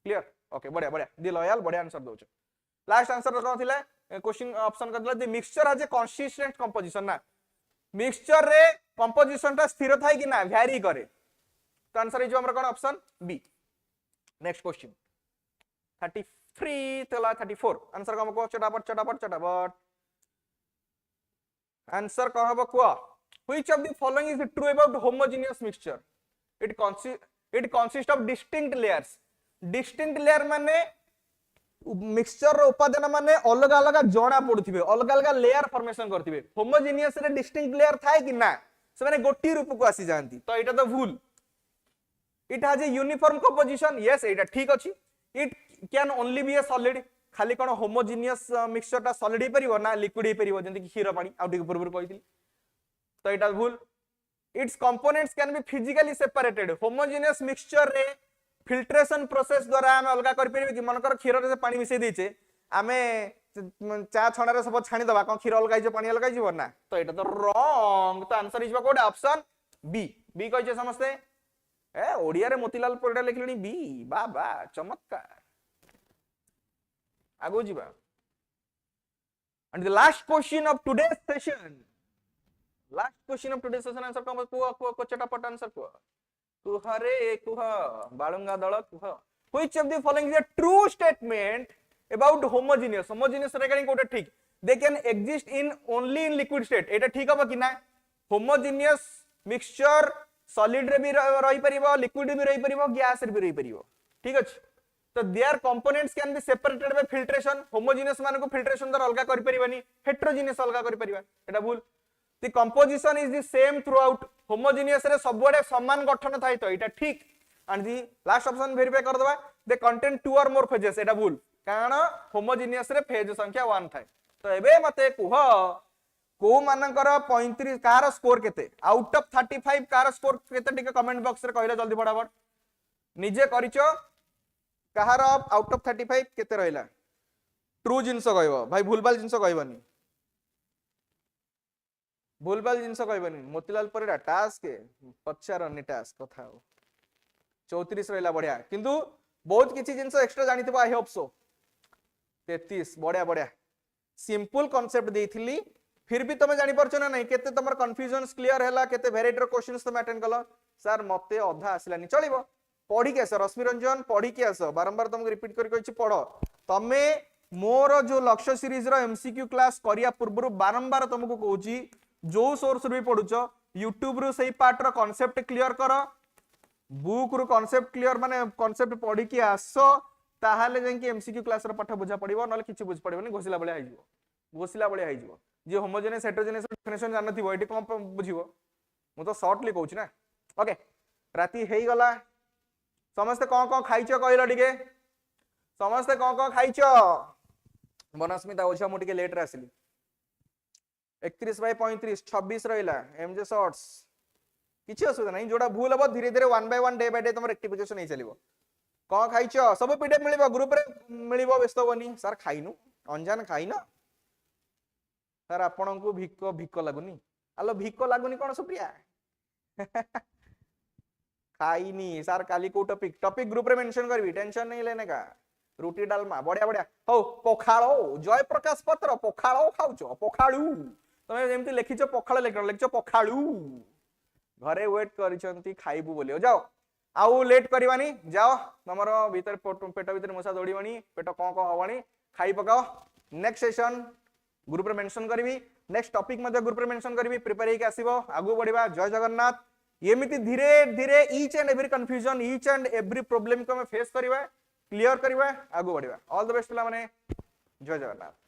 क्लियर ओके बढ़िया बढ़िया दी लॉयल बढ़िया आंसर दोछ लास्ट आंसर कोन थिले क्वेश्चन ऑप्शन करदला the mixture has a consistent composition ना मिक्सचर रे कंपोजिशन ता स्थिर थाई कि ना वैरी करे तो आंसर इज हमर कोन ऑप्शन बी नेक्स्ट क्वेश्चन 33 तला 34 आंसर कम को चटापट आंसर कह हबो को which of the following is true about homogeneous mixture it consists of distinct layer माने मिक्सचर रो उपादान माने अलग अलग जणा पडुथिबे अलग अलग लेयर फॉर्मेशन करथिबे होमोजेनियस रे डिस्टिंक्ट लेयर थाए कि ना से माने गोटी रूप को आसी जांती तो एटा तो भूल it has a uniform composition yes एटा ठीक अछि it can only be a solid खाली कोन होमोजेनियस मिक्सचर ता सॉलिड हे परिबो ना लिक्विड हे परिबो जंती कि क्षीर पानी आउटी पूर्व कहितली तो एटा भूल it's components can be physically separated homogeneous mixture रे फिल्ट्रेशन प्रोसेस द्वारा हम अलगा कर परिबे कि मनकर क्षीर रे पानी मिसै दैछे आमे चा छणा रे सब छाणी दबा कोन क्षीर अलगा जे पानी अलगा जीव ना तो एटा तो रॉन्ग तो answer is code option B B कहिछे समस्ते ए ओडिया रे मोतीलाल परिडा लिखलनी बी बा बा चमत्कार आगो जीवा and the last question of today's session answer कम को चटापट आंसर को कुह रे कुह बालुंगा दळ कुह which of the following is a true statement about homogeneous regarding कोटे ठीक they can exist in only in liquid state एटा ठीक हो कि ना homogeneous mixture solid रे भी रही परिबो liquid भी रही परिबो गैस रे भी रही परिबो ठीक अछि तो their components can be separated by filtration homogeneous मान को filtration द्वारा अलगा करि परिबानी heterogeneous अलगा करि परिबा एटा भूल the composition is the same throughout homogeneous रे सबडे समान गठन थाई तो एटा ठीक and the last option verify कर दबा they contain two or more phases एटा भूल कारण homogeneous रे फेज संख्या 1 थाई तो एबे मते कुह को मानकर 35 कार स्कोर केते आउट ऑफ 35 कार स्कोर केते टिके कमेंट बॉक्स रे कहले जल्दी फटाफट निजे करिचो कहार आउट ऑफ 35 केते रहला ट्रू जिंस कहबो भाई भूलबाल जिंस कहबनी भूलबाल जिंस कहबनी मोतीलाल परिडा टास्क के पचारनी टास्क कथा हो 34 रहला बढ़िया किंतु बहुत किछि जिंस एक्स्ट्रा जानितबो आई होप सो 33 बढ़िया बढ़िया सिंपल कांसेप्ट देइथिली फिर भी तुम जानि परछो ना नहीं केते तमर कंफ्यूजन्स क्लियर हैला केते वेराइटी क्वेश्चंस तुम अटेंड कलो सर मते अधा आसिलानी चलिबो पढ़ी के आस रश्मि रंजन पढ़ी के आस बारंबार तुमको रिपीट करि कहि पढ़ो तमे मोर जो लक्ष्य सीरीज रो एमसीक्यू क्लास करिया पूर्व बारंबार तुमको कहूची जो सोर्स रो भी पढुचो यूट्यूब रो सही पार्ट रो कांसेप्ट क्लियर करो बुक रो कांसेप्ट क्लियर माने कांसेप्ट पढ़ी के आसो ताहाले जेंकी एमसीक्यू क्लास रो पाठ बुझा पड़िबो नले किछि बुझ पड़िबोनी घोसिला बळे आइ जिवो जे होमोजेनियस हेटेरोजेनियस डेफिनेशन जान नथिबो एटी कोन बुझिबो मु तो शॉर्टली कहूची ना ओके राती हेई गला समस्त कोन खाइचो कहलो टिके समस्त कोन खाइचो बनस्मिता ओछा मु टिके लेट रे आसिली 31 बाय 35 26 रहिला एमजे शॉर्ट्स किछि असुविधा नहीं जोडा भूल हबो धीरे धीरे 1 बाय 1 डे बाय डे तुम रेक्टिफिकेशन नै चलिबो कोन खाइचो सब पीडीएफ मिलिबो ग्रुप रे मिलिबो व्यस्त होनी सर खाइनु अनजान खाइना सर आपन को भिक लागुनी आलो भिक लागुनी कोन सुप्रिया खाइनी सर काली को टॉपिक ग्रुप रे मेंशन करबी टेंशन नहीं लेने का रोटी डालमा बढ़िया बढ़िया हो पखाळो जय प्रकाश पत्र पखाळो खाउचो पखाळू तमे जेमति लिखिचो पखाळ लिखिचो पखाळू घरे वेट करिसंती खाइबू बोलियो जाओ आउ लेट करबानी जाओ तमरो भीतर पेट भीतर मसा दौड़ीबानी पेट कोन हवानी खाई पकाओ नेक्स्ट सेशन ग्रुप रे मेंशन करबी नेक्स्ट टॉपिक मध्ये ग्रुप रे मेंशन करबी प्रिपेयर हेके आसीबो आगु बढ़िबा जय जगन्नाथ एमिति धीरे धीरे each and every confusion each and every problem को हम फेस करबा क्लियर करबा आगु बढ़िबा ऑल द बेस्ट पिला माने जय जगन्नाथ।